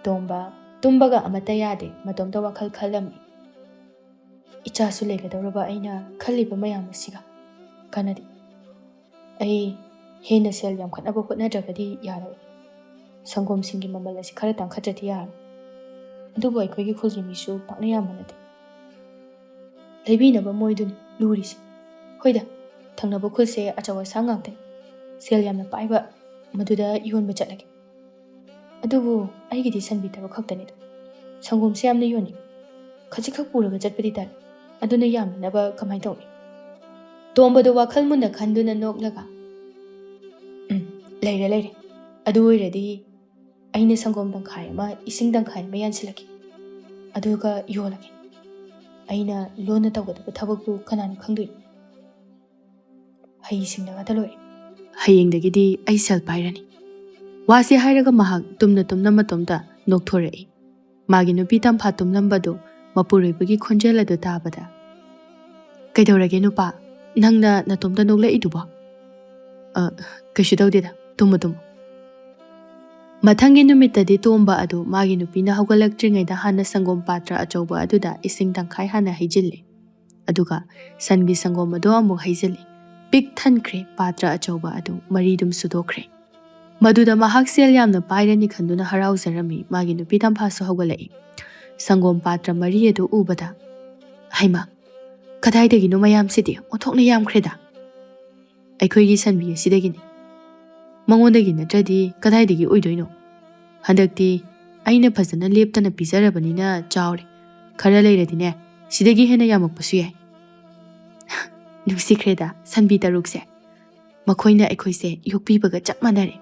Speaker 1: ꯇꯣꯝꯕ ꯇꯨꯝꯕꯒ ꯑꯃꯠꯇ ꯌꯥꯗꯦ ꯃꯇꯣꯝꯇ ꯋꯥꯈꯜ ꯈꯜꯂꯝꯃꯤ ꯏꯆꯥꯁꯨ ꯂꯩꯒꯗꯧꯔꯕ ꯑꯩꯅ ꯈꯜꯂꯤꯕ ꯃꯌꯥꯝ ꯑꯁꯤꯒ ꯀꯥꯟꯅꯗꯦ ꯑꯩ ꯍꯦꯟꯅ ꯁꯦꯜ ꯌꯥꯝꯈꯠꯅꯕ ꯍꯣꯠꯅꯗ꯭ꯔꯒꯗꯤ ꯌꯥꯔꯣꯏ ꯁꯪꯒꯣꯝꯁꯤꯡꯒꯤ ꯃꯃꯜ ꯑꯁꯤ ꯈꯔ ꯇꯥꯡꯈꯠꯇ꯭ꯔꯗꯤ ꯌꯥꯔꯣꯏ ꯑꯗꯨꯕꯨ ꯑꯩꯈꯣꯏꯒꯤ ꯈꯨꯜꯒꯤ ꯃꯤꯁꯨ ꯄꯥꯛꯅ ꯌꯥꯝꯕ ꯅꯠꯇꯦ ꯂꯩꯕꯤꯅꯕ ꯃꯣꯏꯗꯨꯅꯤ ꯂꯨꯔꯤꯁꯦ ꯍꯣꯏꯗ ꯊꯪꯅꯕ ꯈꯨꯜꯁꯦ ꯑꯆꯧ ꯑꯁꯥꯡ ꯉꯥꯛꯇꯅꯤ ꯁꯦꯜ ꯌꯥꯝꯅ ꯄꯥꯏꯕ ꯃꯗꯨꯗ ꯌꯣꯟꯕ ꯆꯠꯂꯒꯦ ꯑꯗꯨꯕꯨ ꯑꯩꯒꯤꯗꯤ ꯁꯟꯕꯤ ꯊꯕꯛ ꯈꯛꯇꯅꯤꯗ ꯁꯪꯒꯣꯝꯁꯦ ꯌꯥꯝꯅ ꯌꯣꯟꯅꯤꯡ ꯈꯖꯤꯛꯈꯛ ꯄꯨꯔꯒ ꯆꯠꯄꯗꯤ ꯇꯥꯏ ꯑꯗꯨꯅ ꯌꯥꯝꯅꯅꯕ ꯀꯃꯥꯏꯅ ꯇꯧꯅꯤ ꯇꯣꯝꯕꯗꯨ ꯋꯥꯈꯜ ꯃꯨꯟꯅ ꯈꯟꯗꯨꯅ ꯅꯣꯛꯂꯒ ꯂꯩꯔꯦ ꯂꯩꯔꯦ ꯑꯗꯨ ꯑꯣꯏꯔꯗꯤ ꯑꯩꯅ ꯁꯪꯒꯣꯝ ꯇꯪꯈꯥꯏ ꯑꯃ ꯏꯁꯤꯡ ꯇꯪꯈꯥꯏ ꯑꯃ ꯌꯥꯟꯁꯤꯜꯂꯛꯀꯦ ꯑꯗꯨꯒ ꯌꯣꯜꯂꯒꯦ ꯑꯩꯅ ꯂꯣꯟꯅ ꯇꯧꯒꯗꯕ ꯊꯕꯛꯄꯨ ꯀꯅꯥꯅ ꯈꯪꯗꯣꯏꯅꯣ ꯍꯩꯁꯤꯡꯅꯒꯇ ꯂꯣꯏꯔꯦ ꯍꯌꯦꯡꯗꯒꯤꯗꯤ ꯑꯩ ꯁꯦꯜ ꯄꯥꯏꯔꯅꯤ ꯋꯥꯁꯦ ꯍꯥꯏꯔꯒ ꯃꯍꯥꯛ ꯇꯨꯝꯅ ꯇꯨꯝꯅ ꯃꯇꯣꯝꯇ ꯅꯣꯛꯊꯣꯔꯛꯏ Magi nupi tampa tumlambadu mapuroibagi khonjel adu tabada. Kaidorage nupa, nangna natomda noglaiduba? Kaisu tawdeda, tumu. Mathangi numittadi Tomba adu magi nupina haugalaktringaida hana sangom patra achauba aduda ising tangkhai hana haijille. Aduga sangi sangom adu amuk haijille. Pik thankre patra achauba adu maridum sudokre. Maduda mahak sel yamna pairani khanduna harauzarami magi nupi tamphasu haugalai. Sangom patra mari adu ubada. Haima, kadaidagino mayamsidi othokna yamkreda. Aikhoigi sanbi asidagini. Mangondagi natradi kadaidagi oidoino. Handakti aina phajana leptana pizarabanina chawre. Khara leiradine sidagi hena yamakpasu yai. Nusikhreda sanbi tarukse. Makhoina aikhoise yokpibaga chap manare.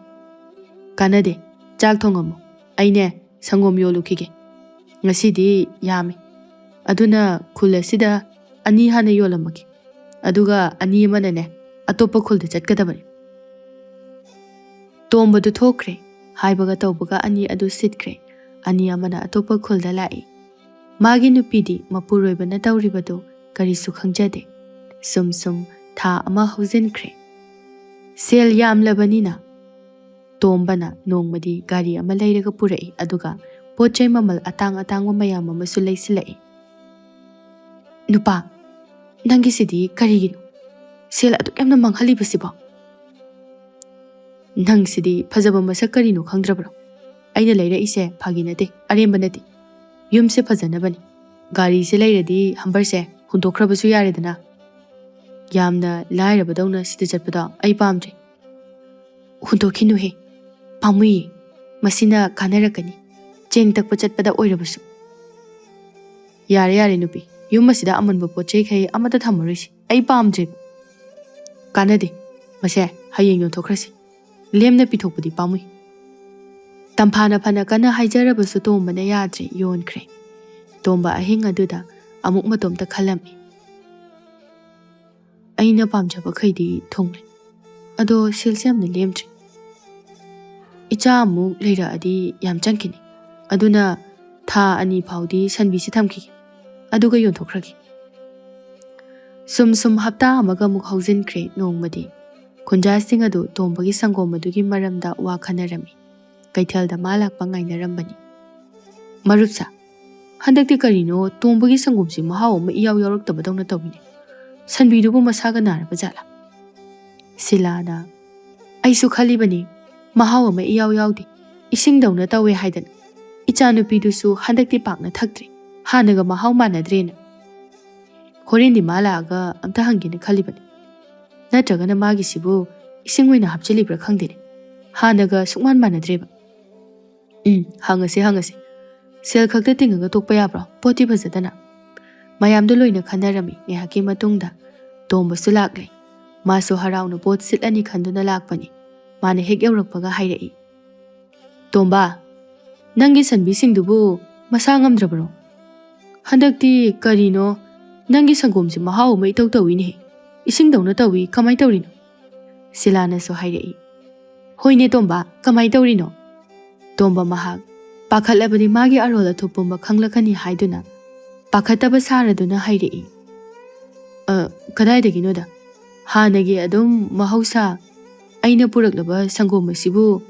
Speaker 1: Kanade chak thongamu. Aine sangom yolukige. Ngasidi yame. Aduna khula sida ani hana yolamaki. Aduga ani manane atopa khulda chatkadabani. Tomba du thokre. Haibaga tawbaga ani adu sitkre. Ani amana atopa khulda lai. Magi nupidi mapuroiba na tawribadu karisu khangjade. Sum tha ama haujinkre. Sel yamlabanina. Tombana nongmadi gari ama leiraga purai aduga pochai mamal atang mayam amasu leisilai. Nupa, nangisidi karigino. Sel aduk yamna manghalibasiba. Nang sidi phajaba masak karino khangdrabro. Aina leira ise phaginate arembanate. Yumse phajanabani. Gari se leiradi hambarse hundokrabasu yaredana. Yamna lairabadawna sida chatpada ai pamdre. Hundokinu he. Pamui. Masina kanarakani. Cheng takpa chatpada oirabasu. Yare nupi. Yum masida amanba pochai khai amata thamarisi. Ai pamdre. Kanade. Mase hayeng yontokrasi. Lemna pithokpudi pamui. Tamphana phana kana haijarabasu Tomba na yadre yonkre. Tomba ahing aduda amuk matomta khalami. Aina pamjaba khaidi thongre. Ado silsiamna lemtre. Icha amuk leira adi yam chankini. Aduna tha ani phaudi sanbisi thamki. Aduga yontokragi. Sum hapta amaga muk haujinkre nongmadi. Khunjasing adu Tombagi sangom adugi maramda wa khanarami. Kaithalda malakpa ngainarambani. Marupsa, handakti karino Tombagi sangomsi mahau ama iyaw yawraktabadawna tawine. Sanbidubu masaga naraba jala. Silana, aisu khalibani mahau ama iyaw yawdi. Isingdawna tawe haidana. Ichanupidusu handakti pakna thakdri. Hanaga mahau manadrena. Horendi malaga amta hangina khalibani. Natragana magi sibu isingwina hapchalibra khangdene. Hanaga sukman manadreba. Hangase. Sel khakta tingaga tokpa yabra poti phajadana. Mayamdo loina khanarami ngehaki matungda Tombasu lakle. Masu harauna pot sitlani khanduna lakpani. Mana hek yawrakpaga hairai. Tomba, nangi sanbisingdubu masa ngamdrabro. Handakti karino nangi sangomsi mahau ma itaw tawini. Isingdawna tawi kamay tawrino. Silana so hairai. Hoine Tomba, kamay tawrino. Tomba mahag. Pakhatlabadi magi arola thupumba khanglakani haiduna. Pakhataba saraduna hairai. Kadaidagino da. Hanagi adum mahausa. Aina puraklaba sangoma sibu.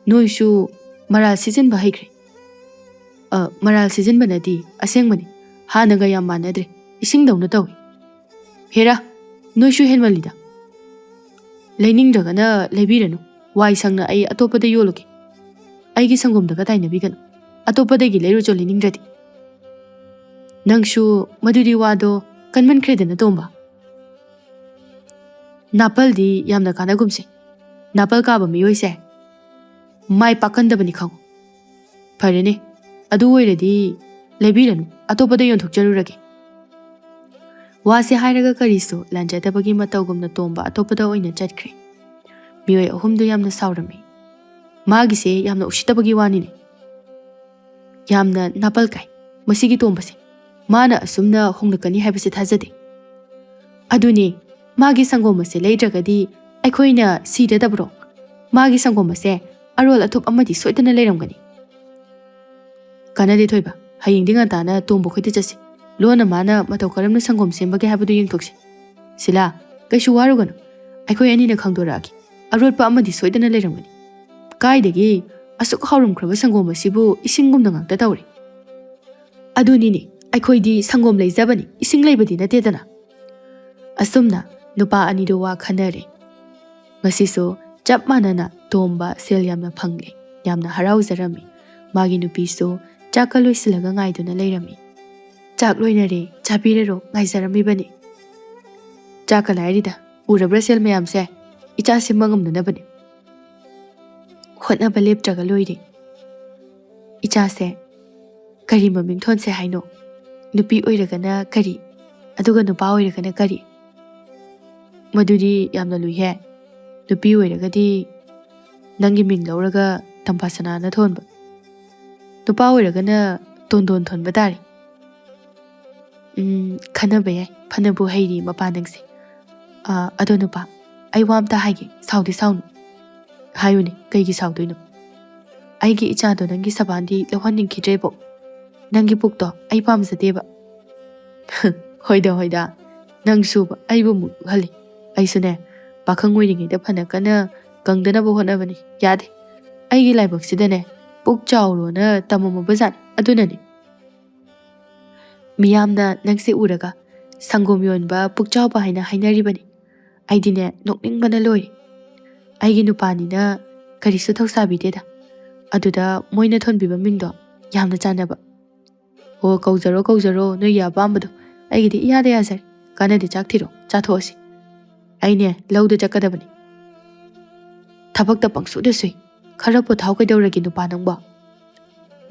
Speaker 1: Noisu maral season ba haikre. Maral season ba nadi asengmani. Hanaga yam manadre. Isingdawna tawi. Hera. Noisu henmalida. Laining dragana lebiranu. Wai sangna ay atopada yoloke. Aigi sangom daga tayo nabigano. Atopada gileru jo laining dradi. Nangshu madudi wado kanman kreda na Tomba. Napal di yamna kana gumse. Napal ka ba miyoy se. May pakanda ba ni kang. Parene. Adu wairadi lebiranu. Atopada yon thukjarurage. Wasi hairaga kariso lanjatabagi matawgum na Tomba atopada oina chatkre. Miyoy ahumdo yamna saurami. Magise yamna ushitabagi wanine. Yamna napal kai. Masigi Tomba se. Mana asumna hongnakani haibase thajade. Aduni magi sangoma se leidragadi aikhoina sidadabro. Magi sangoma se arol athup amadi soitana leiramgani. Kanade thoiba hayeng dinga tana tombo khoite chasi lona mana matau karamna sangom sembage habadu yengthoksi sila kaishu warugano akhoi ani na khangdora ki arot pa amadi soidana leramani kaidagi asuk haurum khraba sangom asibu isingum na ngakta tawri aduni ni akhoi di sangom leijabani ising leibadi na tedana asumna nupa ani do wa khanare ngasiso chap manana tomba sel yamna phangle yamna harau zarami magi nupi so chakaloi silaga ngai duna leirami chak loinare chapire ro ngai zarami bani chakalai da ura brasel mayam se icha simangam na bani hotna balep traga loire icha se kari maming thon se haino nupi oiraga na kari aduga nupa oiraga na kari maduri yamna luihe nupi oiraga di nangi ming lauraga tampasana na thonba nupa oiraga na tondon thonba tari khanaba yai phanabu hairi mapanangse ado nupa ai wamta haige saudi saunu hayuni kaigi saudoino aigi icha do nangi sabandi lohaning khidrebo nangi pukto ai pamjadeba hoida nang suba aibu mu hali aisune pakhang oiringi da phana kana kangdana bo honabani yade aigi laibak sidane puk chawro na tamama bazan adunani miyamna nangse uraga sangom yonba puk chawba haina hainaribani aidine nokning bana loi aigi nupani na karisu thoksabi-deda aduda moina thonbiba mingdo yamna chanaba ho kaujaro no ya bambado aigidi iyada yazar kanadi chak thiro chathosi aine lauda chakadabani thabakta pangsu de sui khara po thau kai dauragi nupa nangba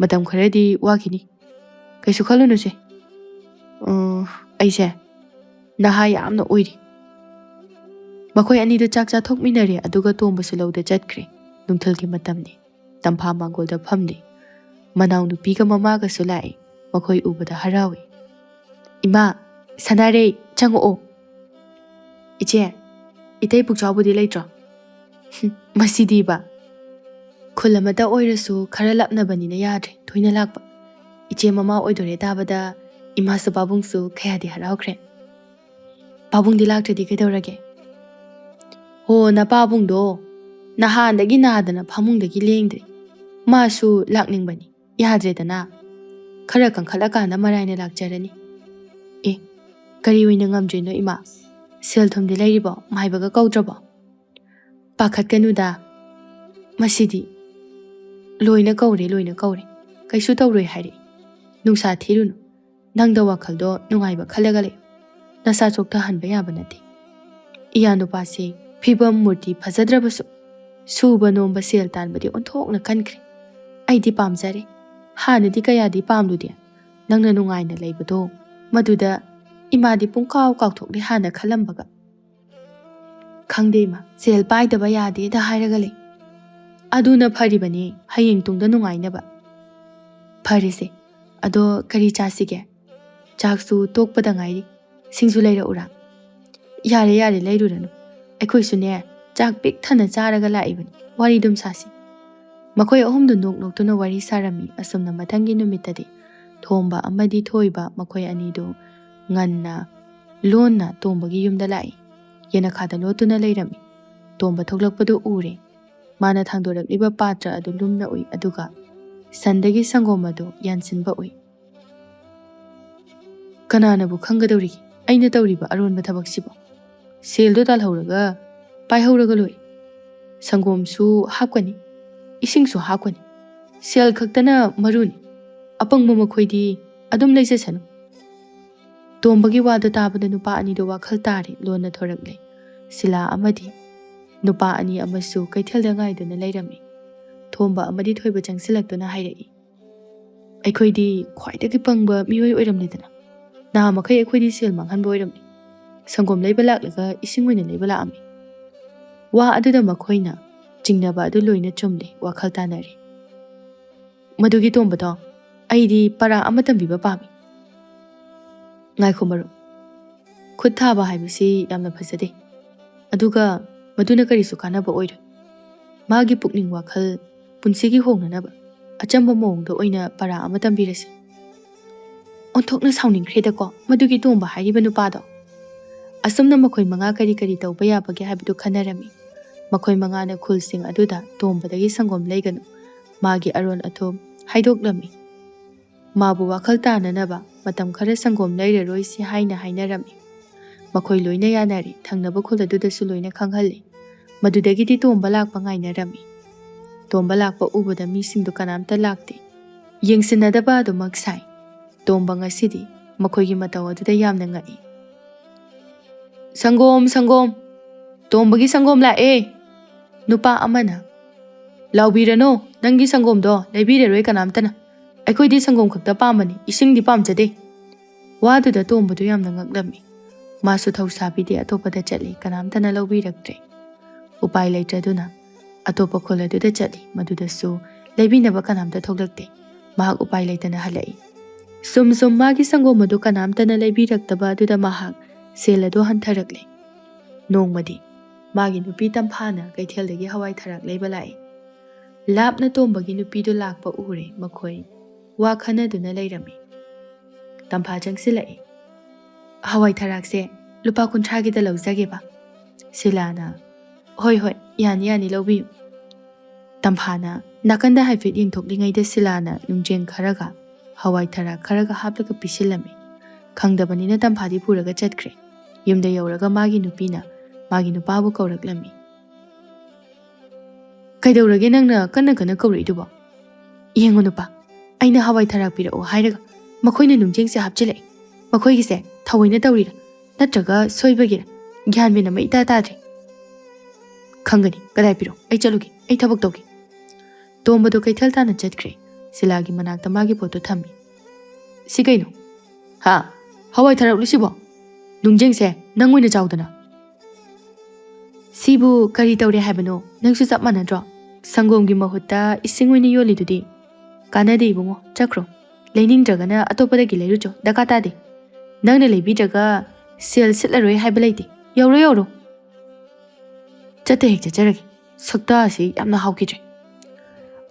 Speaker 1: madam kharadi wakini kaisu khalunu se aise naha yamna oiri makhoi ani da chak cha thok minare aduga tomba su lauda chatkre nungthal ki matamni tampha mangol da phamni manau nupi ka mama ga sulai makhoi ubada harawi ima sanare chango iche itei pukchabu di leitro masidi ba khulamata oirasu khara lapna bani na yadre thoina lakba iche mama oidore dabada ima sa babung su khayadi harawkre babung di laktre di kedaurage ho na babung do na han dagi na dana phamung dagi lengdre masu lakning bani yadre dana khara kan khala ka na maraina lakjarani e kari wina ngamjre no ima sel thom di lairibo maibaga kaudrabo pakhat kanu da masidi loina kaure kaisu tawroi haire nungsa thirunu nangda wakhaldo nungaiba khalaga le nasa chokta hanba yaba nate iya nupa se phibam murti phajadrabasu suba nomba sel tanbadi onthokna kankre aidi pamjare hanadi kayadi pamludi nangna nungaina leibado maduda imadi pungkaw kawthokli hana khalambaga khangde ma sel paidaba yade da hairaga le aduna pharibani hayeng tungda nungainaba pharise ado kari chasige chaksu tokpada ngairi singsu leira ura yare leiruranu akhoi sune chak pik thana charaga laibani wari dum sasi makhoi ahumdu nok tuna wari sarami asumna mathangi numitadi thomba amadi thoiba makhoi anido nganna lonna tombagi yumda lai yena khada lotuna leirami tomba thoklakpadu ure mana thangdorakliba patra adu lumna ui aduga sandagi sangom adu yansinba ui kanana bu khangadawri aina tawriba aronba thabaksibo seldo talhauraga paihhauraga loi sangom su hapkani ising su hapkani sel khaktana maruni apangma makhoidi adum leijasanu tombagi wada tabada nupa ani do wakhal tare lona thorakle sila amadi nupa ani amasu kaithel da ngai duna leirami thomba amadi thoiba changsilaktuna hairai aikhoidi khwaidagi pangba mioi oiramnidana na makhai aikhoidi sel manghan boiramni sangom leiba laklaga ising oina leiba laami wa aduda makhoina jingnaba adu loina chumle wakhal tanari madugi tomba do aidi para amatambiba pami ngai khomaru khut thaba haibisi yamna phajade aduga maduna kari su kanaba oiro magi pukning wakhal punsigi hongnanaba ꯑꯆꯝꯕ ꯃꯑꯣꯡꯗ ꯑꯣꯏꯅ ꯄꯔꯥ ꯑꯃ ꯇꯝꯕꯤꯔꯁꯤ꯫ ꯑꯣꯟꯊꯣꯛꯅ ꯁꯥꯎꯅꯤꯡꯈ꯭ꯔꯦꯗꯀꯣ ꯃꯗꯨꯒꯤ ꯇꯣꯝꯕ ꯍꯥꯏꯔꯤꯕ ꯅꯨꯄꯥꯗꯣ꯫ ꯑꯁꯨꯝꯅ ꯃꯈꯣꯏ ꯃꯉꯥ ꯀꯔꯤ ꯀꯔꯤ ꯇꯧꯕ ꯌꯥꯕꯒꯦ ꯍꯥꯏꯕꯗꯨ ꯈꯟꯅꯔꯝꯃꯤ꯫ ꯃꯈꯣꯏ ꯃꯉꯥꯅ ꯈꯨꯜꯁꯤꯡ ꯑꯗꯨꯗ ꯇꯣꯝꯕꯗꯒꯤ ꯁꯪꯒꯣꯝ ꯂꯩꯒꯅꯨ, ꯃꯥꯒꯤ ꯑꯔꯣꯟ ꯑꯊꯨꯝ ꯍꯥꯏꯗꯣꯛꯂꯝꯃꯤ꯫ ꯃꯥꯕꯨ ꯋꯥꯈꯜ ꯇꯥꯅꯅꯕ ꯃꯇꯝ ꯈꯔ ꯁꯪꯒꯣꯝ ꯂꯩꯔꯔꯣꯏꯁꯤ ꯍꯥꯏꯅ ꯍꯥꯏꯅꯔꯝꯃꯤ꯫ ꯃꯈꯣꯏ ꯂꯣꯏꯅ ꯌꯥꯅꯔꯤ, ꯊꯪꯅꯕ ꯈꯨꯜ ꯑꯗꯨꯗꯁꯨ ꯂꯣꯏꯅ ꯈꯪꯍꯜꯂꯤ꯫ ꯃꯗꯨꯗꯒꯤꯗꯤ ꯇꯣꯝꯕ ꯂꯥꯛꯄ ꯉꯥꯏꯅꯔꯝꯃꯤ꯫ ꯇꯣꯝꯕ ꯂꯥꯛꯄ ꯎꯕꯗ ꯃꯤꯁꯤꯡꯗꯨ ꯀꯅꯥꯝꯇ ꯂꯥꯛꯇꯦ꯫ ꯌꯦꯡꯁꯤꯟꯅꯗꯕ ꯑꯗꯨꯃꯛ ꯁꯥꯏ꯫ ꯇꯣꯝꯕ ꯉꯁꯤꯗꯤ ꯃꯈꯣꯏꯒꯤ ꯃꯇꯧ ꯑꯗꯨꯗ ꯌꯥꯝꯅ ꯉꯛꯏ꯫ "ꯁꯪꯒꯣꯝ ꯁꯪꯒꯣꯝ, ꯇꯣꯝꯕꯒꯤ ꯁꯪꯒꯣꯝ ꯂꯥꯛꯑꯦ!" ꯅꯨꯄꯥ ꯑꯃꯅ, "ꯂꯥꯎꯕꯤꯔꯅꯣ, ꯅꯪꯒꯤ ꯁꯪꯒꯣꯝꯗꯣ ꯂꯩꯕꯤꯔꯔꯣꯏ ꯀꯅꯥꯝꯇꯅ꯫ ꯑꯩꯈꯣꯏꯗꯤ ꯁꯪꯒꯣꯝ ꯈꯛꯇ ꯄꯥꯝꯕꯅꯤ, ꯏꯁꯤꯡꯗꯤ ꯄꯥꯝꯖꯗꯦ." ꯋꯥꯗꯨꯗ ꯇꯣꯝꯕꯗꯨ ꯌꯥꯝꯅ ꯉꯛꯂꯝꯃꯤ꯫ ꯃꯥꯁꯨ ꯊꯧꯁꯥꯕꯤꯗꯦ, ꯑꯇꯣꯞꯄꯗ ꯆꯠꯂꯤ, ꯀꯅꯥꯝꯇꯅ ꯂꯧꯕꯤꯔꯛꯇ꯭ꯔꯦ꯫ ꯎꯄꯥꯏ ꯂꯩꯇ꯭ꯔꯗꯨꯅ ꯑꯇꯣꯞꯄ ꯈꯨꯜ ꯑꯗꯨꯗ ꯆꯠꯂꯤ, ꯃꯗꯨꯗꯁꯨ ꯂꯩꯕꯤꯅꯕ ꯀꯅꯥꯝꯇ ꯊꯣꯛꯂꯛꯇꯦ꯫ ꯃꯍꯥꯛ ꯎꯄꯥꯏ ꯂꯩꯇꯅ ꯍꯜꯂꯛꯏ꯫ ꯁꯨꯝ ꯃꯥꯒꯤ ꯁꯪꯒꯣꯝ ꯑꯗꯨ ꯀꯅꯥꯝꯇꯅ ꯂꯩꯕꯤꯔꯛꯇꯕ ꯑꯗꯨꯗ ꯃꯍꯥꯛ ꯁꯦꯜ ꯑꯗꯨ ꯍꯟꯊꯔꯛꯂꯦ꯫ ꯅꯣꯡꯃꯗꯤ ꯃꯥꯒꯤ ꯅꯨꯄꯤ ꯇꯝꯐꯥꯅ ꯀꯩꯊꯦꯜꯗꯒꯤ ꯍꯋꯥꯏ ꯊꯔꯥꯛ ꯂꯩꯕ ꯂꯥꯛꯏ꯫ ꯂꯥꯞꯅ ꯇꯣꯝꯕꯒꯤ ꯅꯨꯄꯤꯗꯨ ꯂꯥꯛꯄ ꯎꯔꯦ꯫ ꯃꯈꯣꯏ ꯋꯥ ꯈꯟꯅꯗꯨꯅ ꯂꯩꯔꯝꯃꯤ꯫ ꯇꯝꯐꯥ ꯆꯪꯁꯤꯜꯂꯛꯏ꯫ "ꯍꯋꯥꯏ ꯊꯔꯥꯛꯁꯦ ꯂꯨꯄꯥ 50ꯒꯤꯗ ꯂꯧꯖꯒꯦꯕ." ꯁꯤꯂꯥꯅ, "ꯍꯣꯏ ꯍꯣꯏ, ꯌꯥꯅꯤ ꯌꯥꯅꯤ, ꯂꯧꯕꯤꯌꯨ." ꯇꯝꯐꯥꯅ ꯅꯥꯀꯟꯗ ꯍꯥꯏꯐꯦꯠ ꯌꯦꯡꯊꯣꯛꯂꯤꯉꯩꯗ ꯁꯤꯂꯥꯅ ꯅꯨꯡꯖꯦꯡ ꯈꯔꯒ ꯍꯋꯥꯏ ꯊꯔꯥꯛ ꯈꯔꯒ ꯍꯥꯞꯂꯒ ꯄꯤꯁꯤꯜꯂꯝꯃꯤ꯫ ꯈꯪꯗꯕꯅꯤꯅ ꯇꯝꯐꯥꯗꯤ ꯄꯨꯔꯒ ꯆꯠꯈ꯭ꯔꯦ꯫ ꯌꯨꯝꯗ ꯌꯧꯔꯒ ꯃꯥꯒꯤ ꯅꯨꯄꯤꯅ ꯃꯥꯒꯤ ꯅꯨꯄꯥꯕꯨ ꯀꯧꯔꯛꯂꯝꯃꯤ꯫ "ꯀꯩꯗꯧꯔꯒꯦ ꯅꯪꯅ ꯀꯟꯅ ꯀꯟꯅ ꯀꯧꯔꯛꯏꯗꯨꯕꯣ? ꯌꯦꯡꯉꯨ ꯅꯨꯄꯥ, ꯑꯩꯅ ꯍꯋꯥꯏ ꯊꯔꯥꯛ ꯄꯤꯔꯛꯑꯣ ꯍꯥꯏꯔꯒ ꯃꯈꯣꯏꯅ ꯅꯨꯡꯖꯦꯡꯁꯦ ꯍꯥꯞꯆꯤꯜꯂꯛꯏ꯫ ꯃꯈꯣꯏꯒꯤꯁꯦ ꯊꯑꯣꯏꯅ ꯇꯧꯔꯤꯔꯥ ꯅꯠꯇ꯭ꯔꯒ ꯁꯣꯏꯕꯒꯤꯔꯥ ꯒ꯭ꯌꯥꯟ ꯃꯦꯟ ꯑꯃ ꯏꯇꯥ ꯇꯥꯗ꯭ꯔꯦ." "ꯈꯪꯒꯅꯤ, ꯀꯗꯥꯏ ꯄꯤꯔꯛꯑꯣ, ꯑꯩ ꯆꯠꯂꯨꯒꯦ, ꯑꯩ ꯊꯕꯛ ꯇꯧꯒꯦ." ꯇꯣꯝꯕꯗꯨ ꯀꯩꯊꯦꯜ ꯇꯥꯅ ꯆꯠꯈ꯭ꯔꯦ꯫ ꯁꯤꯂꯥꯒꯤ ꯃꯅꯥꯛꯇ ꯃꯥꯒꯤ ꯄꯣꯠꯇꯨ ꯊꯝꯃꯤ꯫ "ꯁꯤ ꯀꯩꯅꯣ? ꯍꯥ? ꯍꯋꯥꯏ ꯊꯔꯥꯛꯂꯣ ꯁꯤꯕꯣ? ꯅꯨꯡꯖꯦꯡꯁꯦ ꯅꯪ ꯑꯣꯏꯅ ꯆꯥꯎꯗꯅ." "ꯁꯤꯕꯨ ꯀꯔꯤ ꯇꯧꯔꯦ ꯍꯥꯏꯕꯅꯣ? ꯅꯪꯁꯨ ꯆꯞ ꯃꯥꯟꯅꯗ꯭ꯔꯣ? ꯁꯪꯒꯣꯝꯒꯤ ꯃꯍꯨꯠꯇ ꯏꯁꯤꯡ ꯑꯣꯏꯅ ꯌꯣꯜꯂꯤꯗꯨꯗꯤ꯫ ꯀꯥꯟꯅꯗꯦ ꯏꯕꯨꯡꯉꯣ, ꯆꯠꯈ꯭ꯔꯣ꯫ ꯂꯩꯅꯤꯡꯗ꯭ꯔꯒꯅ ꯑꯇꯣꯞꯄꯗꯒꯤ ꯂꯩꯔꯨꯆꯣ, ꯗꯔꯀꯥꯔ ꯇꯥꯗꯦ꯫ ꯅꯪꯅ ꯂꯩꯕꯤꯗ꯭ꯔꯒ ꯁꯦꯜ ꯁꯤꯠꯂꯔꯣꯏ ꯍꯥꯏꯕ ꯂꯩꯇꯦ꯫ ꯌꯧꯔꯣ ꯌꯧꯔꯣ." "ꯆꯠꯇ ꯍꯦꯛ ꯆꯠꯆꯔꯒꯦ." ꯁꯛꯇꯥ ꯑꯁꯤ ꯌꯥꯝꯅ ꯍꯥꯎꯈꯤꯗ꯭ꯔꯦ꯫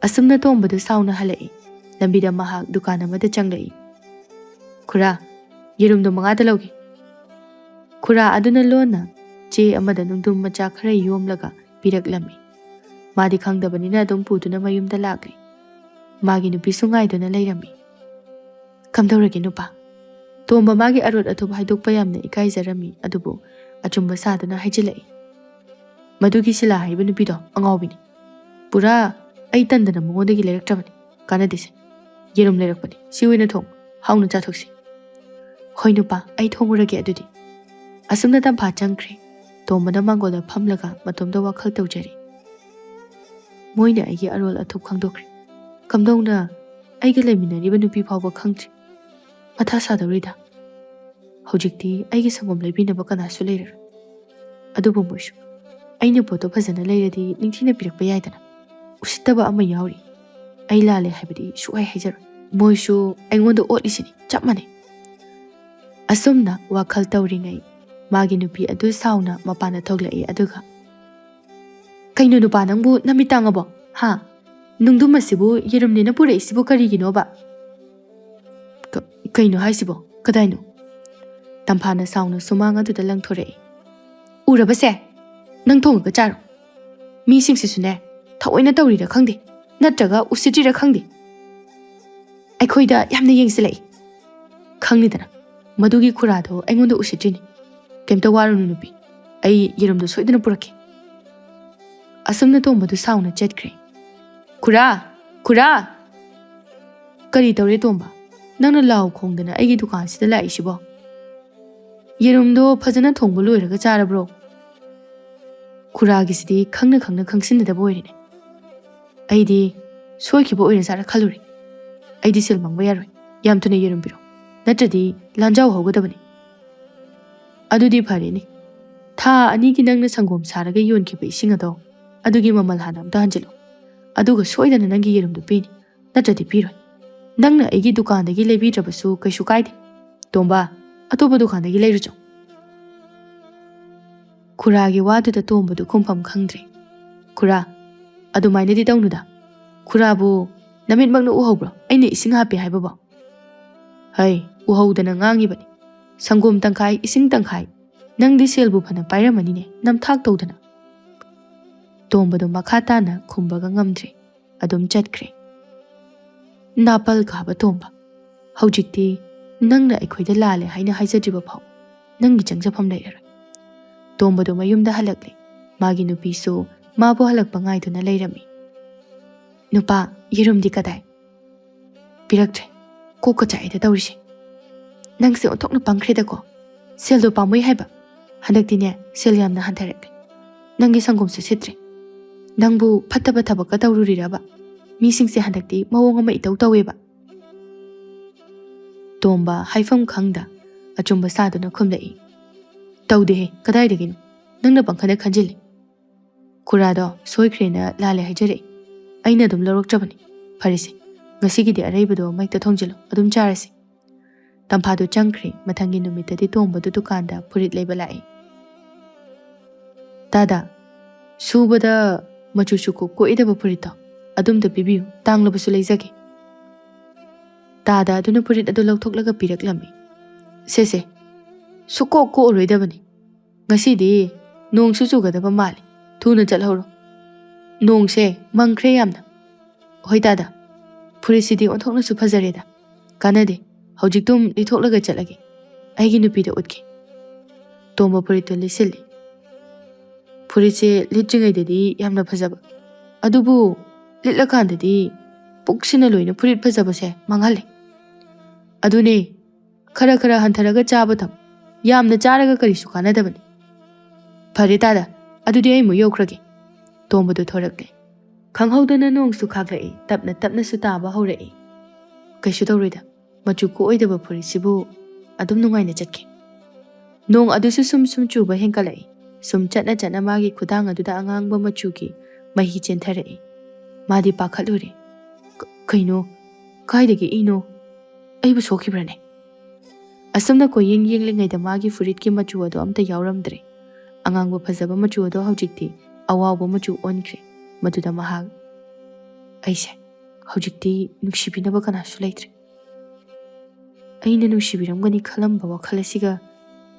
Speaker 1: ꯑꯁꯨꯝꯅ ꯇꯣꯝꯕꯗꯨ ꯁꯥꯎꯅ ꯍꯜꯂꯛꯏ꯫ ꯂꯝꯕꯤꯗ ꯃꯍꯥꯛ ꯗꯨꯀꯥꯟ ꯑꯃꯗ ꯆꯪꯂꯛꯏ꯫ "ꯈꯨꯔꯥ, ꯌꯦꯔꯨꯝꯗꯣ 5ꯇ ꯂꯧꯒꯦ." ꯈꯨꯔꯥ ꯑꯗꯨꯅ ꯂꯣꯟꯅ ꯆꯦ ꯑꯃꯗ ꯅꯨꯡꯗꯨꯝ ꯃꯆꯥ ꯈꯔ ꯌꯣꯝꯂꯒ ꯄꯤꯔꯛꯂꯝꯃꯤ꯫ ꯃꯥꯗꯤ ꯈꯪꯗꯕꯅꯤꯅ ꯑꯗꯨꯝ ꯄꯨꯗꯨꯅ ꯃꯌꯨꯝꯗ ꯂꯥꯛꯂꯤ꯫ ꯃꯥꯒꯤ ꯅꯨꯄꯤꯁꯨ ꯉꯥꯏꯗꯨꯅ ꯂꯩꯔꯝꯃꯤ꯫ "ꯀꯝꯗꯧꯔꯒꯦ ꯅꯨꯄꯥ?" ꯇꯣꯝꯕ ꯃꯥꯒꯤ ꯑꯔꯣꯠ ꯑꯊꯨꯞ ꯍꯥꯏꯗꯣꯛꯄ ꯌꯥꯝꯅ ꯏꯀꯥꯏꯖꯔꯝꯃꯤ, ꯑꯗꯨꯕꯨ ꯑꯆꯨꯝꯕ ꯁꯥꯗꯨꯅ ꯍꯥꯏꯖꯤꯜꯂꯛꯏ꯫ "ꯃꯗꯨꯒꯤ ꯁꯤꯂꯥ ꯍꯥꯏꯔꯤꯕ ꯅꯨꯄꯤꯗꯣ ꯑꯉꯥꯎꯕꯤꯅꯤ꯫ ꯄꯨꯔꯥ ꯑꯩ ꯇꯟꯗꯅ ꯃꯉꯣꯟꯗꯒꯤ ꯂꯩꯔꯛꯇ꯭ꯔꯕꯅꯤ꯫ ꯀꯥꯟꯅꯗꯦꯁꯦ꯫ ꯌꯦꯔꯨꯝ ꯂꯩꯔꯛꯄꯅꯤ, ꯁꯤ ꯑꯣꯏꯅ ꯊꯣꯡꯉꯨ, ꯍꯥꯎꯅ ꯆꯥꯊꯣꯛꯁꯤ." "ꯍꯣꯏ ꯅꯨꯄꯥ, ꯑꯩ ꯊꯣꯡꯉꯨꯔꯒꯦ ꯑꯗꯨꯗꯤ." ꯑꯁꯨꯝꯅ ꯇꯝꯐꯥ ꯆꯪꯈ꯭ꯔꯦ꯫ ꯇꯣꯝꯕꯅ ꯃꯥꯡꯒꯣꯜꯗ ꯐꯝꯂꯒ ꯃꯇꯣꯝꯗ ꯋꯥꯈꯜ ꯇꯧꯖꯔꯤ꯫ "ꯃꯣꯏꯅ ꯑꯩꯒꯤ ꯑꯔꯣꯜ ꯑꯊꯨꯞ ꯈꯪꯗꯣꯛꯈ꯭ꯔꯦ꯫ ꯀꯝꯗꯧꯅ ꯑꯩꯒ ꯂꯩꯃꯤꯟꯅꯔꯤꯕ ꯅꯨꯄꯤ ꯐꯥꯎꯕ ꯈꯪꯗ꯭ꯔꯤ꯫ ꯃꯊꯥ ꯁꯥꯗꯧꯔꯤꯗ꯫ ꯍꯧꯖꯤꯛꯇꯤ ꯑꯩꯒꯤ ꯁꯪꯒꯣꯝ ꯂꯩꯕꯤꯅꯕ ꯀꯅꯥꯁꯨ ꯂꯩꯔꯔꯣꯏ꯫ ꯑꯗꯨꯕꯨ ꯃꯣꯏꯁꯨ ꯑꯩꯅ ꯄꯣꯠꯇꯣ ꯐꯖꯅ ꯂꯩꯔꯗꯤ ꯅꯤꯡꯊꯤꯅ ꯄꯤꯔꯛꯄ ꯌꯥꯏꯗꯅ꯫ ꯎꯁꯤꯠꯇꯕ ꯑꯃ ꯌꯥꯎꯔꯤ꯫ ꯑꯩ ꯂꯥꯜꯂꯦ ꯍꯥꯏꯕꯗꯤ ꯁꯨꯛꯍꯥꯏ ꯍꯥꯏꯖꯔꯣꯏ꯫ ꯃꯣꯏꯁꯨ ꯑꯩꯉꯣꯟꯗ ꯑꯣꯠꯂꯤꯁꯤꯅꯤ, ꯆꯞ ꯃꯥꯟꯅꯩ." ꯑꯁꯨꯝꯅ ꯋꯥꯈꯜ ꯇꯧꯔꯤꯉꯩ ꯃꯥꯒꯤ ꯅꯨꯄꯤ ꯑꯗꯨ ꯁꯥꯎꯅ ꯃꯄꯥꯟꯗ ꯊꯣꯛꯂꯛꯏ꯫ ꯑꯗꯨꯒ, "ꯀꯩꯅꯣ ꯅꯨꯄꯥ, ꯅꯪꯕꯨ ꯅꯃꯤꯠ ꯇꯥꯡꯉꯕꯣ? ꯍꯥ? ꯅꯨꯡꯗꯨꯝ ꯑꯁꯤꯕꯨ ꯌꯦꯔꯨꯝꯅꯦꯅ ꯄꯨꯔꯛꯏꯁꯤꯕꯨ ꯀꯔꯤꯒꯤꯅꯣꯕ?" "ꯀꯩꯅꯣ ꯍꯥꯏꯁꯤꯕꯣ? ꯀꯗꯥꯏꯅꯣ?" ꯇꯝꯐꯥꯅ ꯁꯥꯎꯅ ꯁꯨꯃꯥꯡ ꯑꯗꯨꯗ ꯂꯪꯊꯣꯔꯛꯏ꯫ "ꯎꯔꯕꯁꯦ? ꯅꯪ ꯊꯣꯡꯉꯒ ꯆꯥꯔꯣ꯫ ꯃꯤꯁꯤꯡꯁꯤꯁꯨꯅꯦ, ꯊꯑꯣꯏꯅ ꯇꯧꯔꯤꯔꯥ ꯈꯪꯗꯦ, ꯅꯠꯇ꯭ꯔꯒ ꯎꯁꯤꯠꯇ꯭ꯔꯤꯔꯥ ꯈꯪꯗꯦ, ꯑꯩꯈꯣꯏꯗ ꯌꯥꯝꯅ ꯌꯦꯡꯁꯤꯜꯂꯛꯏ꯫ ꯈꯪꯅꯤꯗꯅ, ꯃꯗꯨꯒꯤ ꯈꯨꯔꯥꯗꯣ ꯑꯩꯉꯣꯟꯗ ꯎꯁꯤꯠꯇ꯭ꯔꯤꯅꯤ꯫ ꯀꯩꯝꯇ ꯋꯥꯔꯨꯅꯨ ꯅꯨꯄꯤ, ꯑꯩ ꯌꯦꯔꯨꯝꯗꯣ ꯁꯣꯏꯗꯅ ꯄꯨꯔꯛꯀꯦ." ꯑꯁꯨꯝꯅ ꯇꯣꯝꯕꯗꯨ ꯁꯥꯎꯅ ꯆꯠꯈ꯭ꯔꯦ꯫ "ꯈꯨꯔꯥ, ꯈꯨꯔꯥ!" "ꯀꯔꯤ ꯇꯧꯔꯦ ꯇꯣꯝꯕ? ꯅꯪꯅ ꯂꯥꯎ ꯈꯣꯡꯗꯅ ꯑꯩꯒꯤ ꯗꯨꯀꯥꯟꯁꯤꯗ ꯂꯥꯛꯏꯁꯤꯕꯣ? ꯌꯦꯔꯨꯝꯗꯣ ꯐꯖꯅ ꯊꯣꯡꯕ ꯂꯣꯏꯔꯒ ꯆꯥꯔꯕ꯭ꯔꯣ?" ꯈꯨꯔꯥꯒꯤꯁꯤꯗꯤ ꯈꯪꯅ ꯈꯪꯅ ꯈꯪꯁꯤꯟꯅꯗꯕ ꯑꯣꯏꯔꯦꯅꯦ꯫ ꯑꯩꯗꯤ ꯁꯣꯏꯈꯤꯕ ꯑꯣꯏꯔꯖꯥꯠꯔꯥ ꯈꯜꯂꯨꯔꯦ꯫ ꯑꯩꯗꯤ ꯁꯦꯜ ꯃꯥꯡꯕ ꯌꯥꯔꯣꯏ꯫ ꯌꯥꯝ ꯊꯨꯅ ꯌꯦꯔꯨꯝ ꯄꯤꯔꯣ, ꯅꯠꯇ꯭ꯔꯗꯤ ꯂꯥꯟꯖꯥꯎ ꯍꯧꯒꯗꯕꯅꯤ." "ꯑꯗꯨꯗꯤ ꯐꯔꯦꯅꯦ. ꯊꯥ 2ꯒꯤ ꯅꯪꯅ ꯁꯪꯒꯣꯝ ꯁꯥꯔꯒ ꯌꯣꯟꯈꯤꯕ ꯏꯁꯤꯡ ꯑꯗꯣ, ꯑꯗꯨꯒꯤ ꯃꯃꯜ ꯍꯥꯟꯅ ꯑꯝꯇ ꯍꯟꯖꯤꯜꯂꯨ. ꯑꯗꯨꯒ ꯁꯣꯏꯗꯅ ꯅꯪꯒꯤ ꯌꯦꯔꯨꯝꯗꯨ ꯄꯤꯅꯤ, ꯅꯠꯇ꯭ꯔꯗꯤ ꯄꯤꯔꯣꯏ. ꯅꯪꯅ ꯑꯩꯒꯤ ꯗꯨꯀꯥꯟꯗꯒꯤ ꯂꯩꯕꯤꯗ꯭ꯔꯕꯁꯨ ꯀꯩꯁꯨ ꯀꯥꯏꯗꯦ. ꯇꯣꯝꯕ, ꯑꯇꯣꯞꯄ ꯗꯨꯀꯥꯟꯗꯒꯤ ꯂꯩꯔꯨꯆꯣ." ꯈꯨꯔꯥꯒꯤ ꯋꯥꯗꯨꯗ ꯇꯣꯝꯕꯗꯨ ꯈꯨꯝꯐꯝ ꯈꯪꯗ꯭ꯔꯦ꯫ "ꯈꯨꯔꯥ, ꯑꯗꯨꯃꯥꯏꯅꯗꯤ ꯇꯧꯅꯨꯗ. ꯈꯨꯔꯥꯕꯨ ꯅꯃꯤꯠꯃꯛꯅ ꯎꯍꯧꯕ꯭ꯔꯣ ꯑꯩꯅ ꯏꯁꯤꯡ ꯍꯥꯞꯄꯦ ꯍꯥꯏꯕꯕꯣ? ꯍꯩ ꯎꯍꯧꯗꯅ ꯉꯥꯡꯉꯤꯕꯅꯤ. ꯁꯪꯒꯣꯝ ꯇꯪꯈꯥꯏ ꯏꯁꯤꯡ ꯇꯪꯈꯥꯏ. ꯅꯪꯗꯤ ꯁꯦꯜꯕꯨ ꯐꯅ ꯄꯥꯏꯔꯝꯃꯅꯤꯅꯦ ꯅꯝꯊꯥꯛ ꯇꯧꯗꯅ. ꯇꯣꯝꯕꯗꯣ ꯃꯈꯥ ꯇꯥꯅ ꯈꯨꯝꯕꯒ ꯉꯝꯗ꯭ꯔꯦ. ꯑꯗꯨꯝ ꯆꯠꯈ꯭ꯔꯦ. ꯅꯥꯄꯜ ꯀꯥꯕ ꯇꯣꯝꯕ, ꯍꯧꯖꯤꯛꯇꯤ ꯅꯪꯅ ꯑꯩꯈꯣꯏꯗ ꯂꯥꯜꯂꯦ ꯍꯥꯏꯅ ꯍꯥꯏꯖꯗ꯭ꯔꯤꯕ ꯐꯥꯎ ꯅꯪꯒꯤ ꯆꯪꯖꯐꯝ ꯂꯩꯔꯔꯣꯏ. ꯇꯣꯝꯕꯗꯣ ꯃꯌꯨꯝꯗ ꯍꯜꯂꯛꯂꯦ. ꯃꯥꯒꯤ ꯅꯨꯄꯤꯁꯨ ꯃꯥꯕꯨ ꯍꯜꯂꯛꯄ ꯉꯥꯏꯗꯨꯅ ꯂꯩꯔꯝꯃꯤ. ꯅꯨꯄꯥ ꯌꯦꯔꯨꯝꯗꯤ ꯀꯗꯥꯏ? ꯄꯤꯔꯛꯇ꯭ꯔꯦ. ꯀꯣꯛꯀ ꯆꯥꯛꯏꯗ ꯇꯧꯔꯤꯁꯦ. ꯅꯪꯁꯦ ꯑꯣꯟꯊꯣꯛꯅ ꯄꯪꯈ꯭ꯔꯦꯗꯀꯣ. ꯁꯦꯜꯗꯣ ꯄꯥꯝꯃꯨꯏ ꯍꯥꯏꯕ. ꯍꯟꯗꯛꯇꯤꯅꯦ ꯁꯦꯜ ꯌꯥꯝꯅ ꯍꯟꯊꯔꯛꯂꯦ. ꯅꯪꯒꯤ ꯁꯪꯒꯣꯝꯁꯨ ꯁꯤꯠꯇ꯭ꯔꯦ. ꯅꯪꯕꯨ ꯐꯠꯇꯕ ꯊꯕꯛꯀ ꯇꯧꯔꯨꯔꯤꯔꯕ? ꯃꯤꯁꯤꯡꯁꯦ ꯍꯟꯗꯛꯇꯤ ꯃꯑꯣꯡ ꯑꯃ ꯏꯇꯧ ꯇꯧꯋꯦꯕ. ꯇꯣꯝꯕ ꯍꯥꯏꯐꯝ ꯈꯪꯗ ꯑꯆꯨꯝꯕ ꯁꯥꯗꯨꯅ ꯈꯨꯝꯂꯛꯏ. ꯇꯧꯗꯦꯍꯦ ꯀꯗꯥꯏꯗꯒꯤꯅꯣ? ꯅꯪꯅ ꯄꯪꯈꯟꯗ ꯈꯟꯖꯤꯜꯂꯤ. ꯈꯨꯔꯥꯗꯣ ꯁꯣꯏꯈ꯭ꯔꯦꯅ ꯂꯥꯜꯂꯦ ꯍꯥꯏꯖꯔꯛꯏ. ꯑꯩꯅ ꯑꯗꯨꯝ ꯂꯧꯔꯛꯆꯕꯅꯤ. ꯐꯔꯦꯁꯦ ꯉꯁꯤꯒꯤꯗꯤ ꯑꯔꯩꯕꯗꯣ ꯃꯩꯛꯇ ꯊꯣꯡꯖꯤꯜꯂꯣ ꯑꯗꯨꯝ ꯆꯥꯔꯁꯤ. ꯇꯝꯐꯥꯗꯨ ꯆꯪꯈ꯭ꯔꯦ. ꯃꯊꯪꯒꯤ ꯅꯨꯃꯤꯠꯇꯗꯤ ꯇꯣꯝꯕꯗꯨ ꯗꯨꯀꯥꯟꯗ ꯐꯨꯔꯤꯠ ꯂꯩꯕ ꯂꯥꯛꯏ. ꯗꯥꯗꯥ ꯁꯨꯕꯗ ꯃꯆꯨ ꯁꯨꯛꯀꯣꯛ ꯀꯣꯛꯏꯗꯕ ꯐꯨꯔꯤꯠꯇꯣ ꯑꯗꯨꯝꯇ ꯄꯤꯕꯤꯌꯨ. ꯇꯥꯡꯂꯕꯁꯨ ꯂꯩꯖꯒꯦ. ꯗꯥꯗꯥ ꯑꯗꯨꯅ ꯐꯨꯔꯤꯠ ꯑꯗꯨ ꯂꯧꯊꯣꯛꯂꯒ ꯄꯤꯔꯛꯂꯝꯃꯤ. ꯁꯦꯁꯦ ꯁꯨꯛꯀꯣꯛ ꯀꯣꯛꯑꯔꯣꯏꯗꯕꯅꯤ. ꯉꯁꯤꯗꯤ ꯅꯣꯡꯁꯨ ꯆꯨꯒꯗꯕ ꯃꯥꯜꯂꯤ. ꯊꯨꯅ ꯆꯠꯍꯧꯔꯣ. ꯅꯣꯡꯁꯦ ꯃꯪꯈ꯭ꯔꯦ ꯌꯥꯝꯅ. ꯍꯣꯏ ꯗꯥꯗꯥ ꯐꯨꯔꯤꯠꯁꯤꯗꯤ ꯑꯣꯟꯊꯣꯛꯅꯁꯨ ꯐꯖꯔꯦꯗ. ꯀꯥꯟꯅꯗꯦ ꯍꯧꯖꯤꯛꯇꯨꯝ ꯂꯤꯊꯣꯛꯂꯒ ꯆꯠꯂꯒꯦ. ꯑꯩꯒꯤ ꯅꯨꯄꯤꯗ ꯎꯠꯀꯦ. ꯇꯣꯝꯕ ꯐꯨꯔꯤꯠꯇꯨ ꯂꯤꯠꯁꯤꯜꯂꯤ. ꯐꯨꯔꯤꯠꯁꯦ ꯂꯤꯠꯇ꯭ꯔꯤꯉꯩꯗꯗꯤ ꯌꯥꯝꯅ ꯐꯖꯕ. ꯑꯗꯨꯕꯨ ꯂꯤꯠꯂꯀꯥꯟꯗꯗꯤ ꯄꯨꯛꯁꯤꯅ ꯂꯣꯏꯅ ꯐꯨꯔꯤꯠ ꯐꯖꯕꯁꯦ ꯃꯥꯡꯍꯜꯂꯦ. ꯑꯗꯨꯅꯦ ꯈꯔ ꯈꯔ ꯍꯟꯊꯔꯒ ꯆꯥꯕ ꯊꯝ. ꯌꯥꯝꯅ ꯆꯥꯔꯒ ꯀꯔꯤꯁꯨ ꯀꯥꯟꯅꯗꯕꯅꯤ. ꯐꯔꯦ ꯗꯥꯗꯥ ꯑꯗꯨꯗꯤ ꯑꯩ ꯑꯃꯨꯛ ꯌꯧꯈ꯭ꯔꯒꯦ. ꯇꯣꯝꯕꯗꯨ ꯊꯣꯔꯛꯂꯦ. ꯈꯪꯍꯧꯗꯅ ꯅꯣꯡꯁꯨ ꯈꯥꯛꯂꯛꯏ. ꯇꯞꯅ ꯇꯞꯅꯁꯨ ꯇꯥꯕ ꯍꯧꯔꯛꯏ. ꯀꯩꯁꯨ ꯇꯧꯔꯣꯏꯗ. ꯃꯆꯨ ꯀꯣꯛꯑꯣꯏꯗꯕ ꯐꯨꯔꯤꯠꯁꯤꯕꯨ ꯑꯗꯨꯝ ꯅꯨꯡꯉꯥꯏꯅ ꯆꯠꯈꯤ. ꯅꯣꯡ ꯑꯗꯨꯁꯨ ꯁꯨꯝ ꯁꯨꯝ ꯆꯨꯕ ꯍꯦꯟꯒꯠꯂꯛꯏ. ꯁꯨꯝ ꯆꯠꯅ ꯆꯠꯅ ꯃꯥꯒꯤ ꯈꯨꯗꯥꯡ ꯑꯗꯨꯗ ꯑꯉꯥꯡꯕ ꯃꯆꯨꯒꯤ ꯃꯍꯤ ꯆꯦꯟꯊꯔꯛꯏ. ꯃꯥꯗꯤ ꯄꯥꯈꯠꯂꯨꯔꯦ. ꯀꯩꯅꯣ? ꯀꯥꯏꯗꯒꯤ ꯏꯅꯣ? ꯑꯩꯕꯨ ꯁꯣꯛꯈꯤꯕ꯭ꯔꯅꯦ? ꯑꯁꯨꯝꯅ ꯀꯣꯌꯦꯡ ꯌꯦꯡꯂꯤꯉꯩꯗ ꯃꯥꯒꯤ ꯐꯨꯔꯤꯠꯀꯤ ꯃꯆꯨ ꯑꯗꯨ ꯑꯝꯇ ꯌꯥꯎꯔꯝꯗ꯭ꯔꯦ. ꯑꯉꯥꯡꯕ ꯐꯖꯕ ꯃꯆꯨ ꯑꯗꯨ ꯍꯧꯖꯤꯛꯇꯤ ꯑꯋꯥꯎꯕ ꯃꯆꯨ ꯑꯣꯟꯈ꯭ꯔꯦ. ꯃꯗꯨꯗ ꯃꯍꯥꯛ ꯑꯩꯁꯦ ꯍꯧꯖꯤꯛꯇꯤ ꯅꯨꯡꯁꯤꯕꯤꯅꯕ ꯀꯅꯥꯁꯨ ꯂꯩꯇ꯭ꯔꯦ. ꯑꯩꯅ ꯅꯨꯡꯁꯤꯕꯤꯔꯝꯒꯅꯤ ꯈꯜꯂꯝꯕ ꯋꯥꯈꯜ ꯑꯁꯤꯒ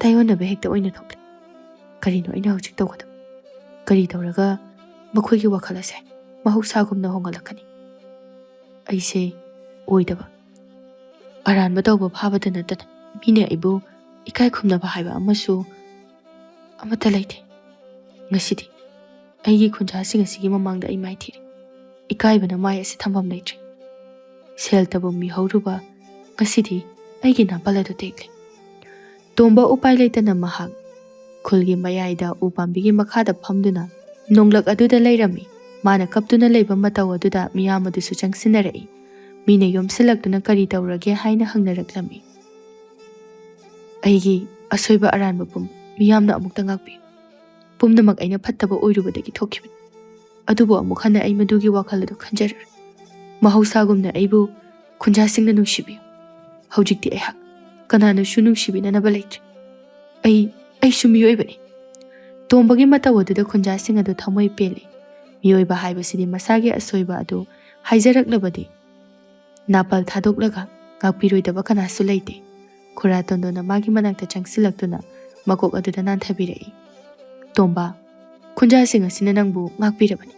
Speaker 1: ꯇꯥꯏꯌꯣꯟꯅꯕ ꯍꯦꯛꯇ ꯑꯣꯏꯅ ꯊꯣꯛꯂꯦ. ꯀꯔꯤꯅꯣ ꯑꯩꯅ ꯍꯧꯖꯤꯛ ꯇꯧꯒꯗꯕ? ꯀꯔꯤ ꯇꯧꯔꯒ ꯃꯈꯣꯏꯒꯤ ꯋꯥꯈꯜ ꯑꯁꯦ ꯃꯍꯧꯁꯥꯒꯨꯝꯅ ꯍꯣꯡꯍꯜꯂꯛꯀꯅꯤ? ꯑꯩꯁꯦ ꯑꯣꯏꯗꯕ ꯑꯔꯥꯟꯕ ꯇꯧꯕ ꯐꯥꯕꯗ ꯅꯠꯇꯅ ꯃꯤꯅ ꯑꯩꯕꯨ ꯏꯀꯥꯏ ꯈꯨꯝꯅꯕ ꯍꯥꯏꯕ ꯑꯃꯠꯇ ꯂꯩꯇꯦ. ꯉꯁꯤꯗꯤ ꯑꯩꯒꯤ ꯈꯨꯟꯖꯥꯁꯤꯡ ꯑꯁꯤꯒꯤ ꯃꯃꯥꯡꯗ ꯑꯩ ꯃꯥꯏꯊꯤꯔꯦ. ꯏꯀꯥꯏꯕꯅ ꯃꯥꯏ ꯑꯁꯤ ꯊꯝꯐꯝ ꯂꯩꯇ꯭ꯔꯦ. ꯁꯦꯜ ꯇꯕꯨ ꯃꯤꯍꯧꯔꯨꯕ ꯉꯁꯤꯗꯤ ꯑꯩꯒꯤ ꯅꯥꯄꯜ ꯑꯗꯨ ꯇꯦꯛꯂꯦ. ꯇꯣꯝꯕ ꯎꯄꯥꯏ ꯂꯩꯇꯅ ꯃꯍꯥꯛ ꯈꯨꯜꯒꯤ ꯃꯌꯥꯏꯗ ꯎ ꯄꯥꯝꯕꯤꯒꯤ ꯃꯈꯥꯗ ꯐꯝꯗꯨꯅ ꯅꯣꯡꯂꯛ ꯑꯗꯨꯗ ꯂꯩꯔꯝꯃꯤ. ꯃꯥꯅ ꯀꯞꯇꯨꯅ ꯂꯩꯕ ꯃꯇꯧ ꯑꯗꯨꯗ ꯃꯤꯌꯥꯝ ꯑꯗꯨꯁꯨ ꯆꯪꯁꯤꯟꯅꯔꯛꯏ. ꯃꯤꯅ ꯌꯣꯝꯁꯤꯜꯂꯛꯇꯨꯅ ꯀꯔꯤ ꯇꯧꯔꯒꯦ ꯍꯥꯏꯅ ꯍꯪꯅꯔꯛꯂꯝꯃꯤ. ꯑꯩꯒꯤ ꯑꯁꯣꯏꯕ ꯑꯔꯥꯟꯕ ꯃꯤꯌꯥꯝꯅ ꯑꯃꯨꯛꯇ ꯉꯥꯛꯄꯤꯌꯨ. ꯄꯨꯝꯅꯃꯛ ꯑꯩꯅ ꯐꯠꯇꯕ ꯑꯣꯏꯔꯨꯕꯗꯒꯤ ꯊꯣꯛꯈꯤꯕꯅꯤ. ꯑꯗꯨꯕꯨ ꯑꯃꯨꯛ ꯍꯟꯅ ꯑꯩ ꯃꯗꯨꯒꯤ ꯋꯥꯈꯜ ꯑꯗꯨ ꯈꯟꯖꯔꯔꯣꯏ. ꯃꯍꯧꯁꯥꯒꯨꯝꯅ ꯑꯩꯕꯨ ꯈꯨꯟꯖꯥꯁꯤꯡꯅ ꯅꯨꯡꯁꯤꯕꯤꯌꯨ. ꯍꯧꯖꯤꯛꯇꯤ ꯑꯩꯍꯥꯛ ꯀꯅꯥꯅꯁꯨ ꯅꯨꯡꯁꯤꯕꯤꯅꯅꯕ ꯂꯩꯇ꯭ꯔꯦ. ꯑꯩꯁꯨ ꯃꯤꯑꯣꯏꯕꯅꯤ. ꯇꯣꯝꯕꯒꯤ ꯃꯇꯧ ꯑꯗꯨꯗ ꯈꯨꯟꯖꯥꯁꯤꯡ ꯑꯗꯨ ꯊꯃꯣꯏ ꯄꯦꯜꯂꯤ. ꯃꯤꯑꯣꯏꯕ ꯍꯥꯏꯕꯁꯤꯗꯤ ꯃꯁꯥꯒꯤ ꯑꯁꯣꯏꯕ ꯑꯗꯨ ꯍꯥꯏꯖꯔꯛꯂꯕꯗꯤ ꯅꯥꯄꯜ ꯊꯥꯗꯣꯛꯂꯒ ꯉꯥꯛꯄꯤꯔꯣꯏꯗꯕ ꯀꯅꯥꯁꯨ ꯂꯩꯇꯦ. ꯈꯨꯔꯥ ꯇꯣꯟꯗꯣꯟꯅ ꯃꯥꯒꯤ ꯃꯅꯥꯛꯇ ꯆꯪꯁꯤꯜꯂꯛꯇꯨꯅ ꯃꯀꯣꯛ ꯑꯗꯨꯗ ꯅꯥꯟꯊꯕꯤꯔꯛꯏ. ꯇꯣꯝꯕ, ꯈꯨꯟꯖꯥꯁꯤꯡ ꯑꯁꯤꯅ ꯅꯪꯕꯨ ꯉꯥꯛꯄꯤꯔꯕꯅꯤ.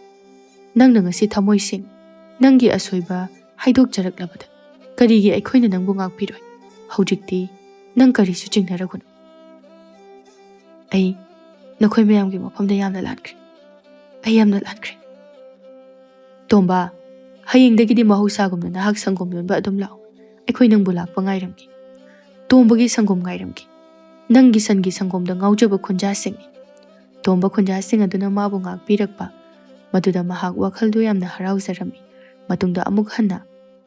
Speaker 1: ꯅꯪꯅ ꯉꯁꯤ ꯊꯃꯣꯏꯁꯦꯡ ꯅꯪꯒꯤ ꯑꯁꯣꯏꯕ ꯍꯥꯏꯗꯣꯛꯆꯔꯛꯂꯕꯗ ꯀꯔꯤꯒꯤ ꯑꯩꯈꯣꯏꯅ ꯅꯪꯕꯨ ꯉꯥꯛꯄꯤꯔꯣꯏ? ꯍꯧꯖꯤꯛꯇꯤ ꯅꯪ ꯀꯔꯤꯁꯨ ꯆꯤꯡꯅꯔꯒꯅꯨ. ꯑꯩ ꯅꯈꯣꯏ ꯃꯌꯥꯝꯒꯤ ꯃꯐꯝꯗ ꯌꯥꯝꯅ ꯂꯥꯟꯈ꯭ꯔꯦ. ꯑꯩ ꯌꯥꯝꯅ ꯂꯥꯟꯈ꯭ꯔꯦ. ꯇꯣꯝꯕ, ꯍꯌꯦꯡꯗꯒꯤꯗꯤ ꯃꯍꯧꯁꯥꯒꯨꯝꯅ ꯅꯍꯥꯛ ꯁꯪꯒꯣꯝ ꯌꯣꯟꯕ ꯑꯗꯨꯝ ꯂꯥꯛꯑꯣ. ꯑꯩꯈꯣꯏ ꯅꯪꯕꯨ ꯂꯥꯛꯄ ꯉꯥꯏꯔꯝꯒꯦ. ꯇꯣꯝꯕꯒꯤ ꯁꯪꯒꯣꯝ ꯉꯥꯏꯔꯝꯒꯦ. ꯅꯪꯒꯤ ꯁꯟꯒꯤ ꯁꯪꯒꯣꯝꯗ ꯉꯥꯎꯖꯕ ꯈꯨꯟꯖꯥꯁꯤꯡꯅꯤ. ꯇꯣꯝꯕ ꯈꯨꯟꯖꯥꯁꯤꯡ ꯑꯗꯨꯅ ꯃꯥꯕꯨ ꯉꯥꯛꯄꯤꯔꯛꯄ ꯃꯗꯨꯗ ꯃꯍꯥꯛ ꯋꯥꯈꯜꯗꯨ ꯌꯥꯝꯅ ꯍꯔꯥꯎꯖꯔꯝꯃꯤ. ꯃꯇꯨꯡꯗ ꯑꯃꯨꯛ ꯍꯟꯅ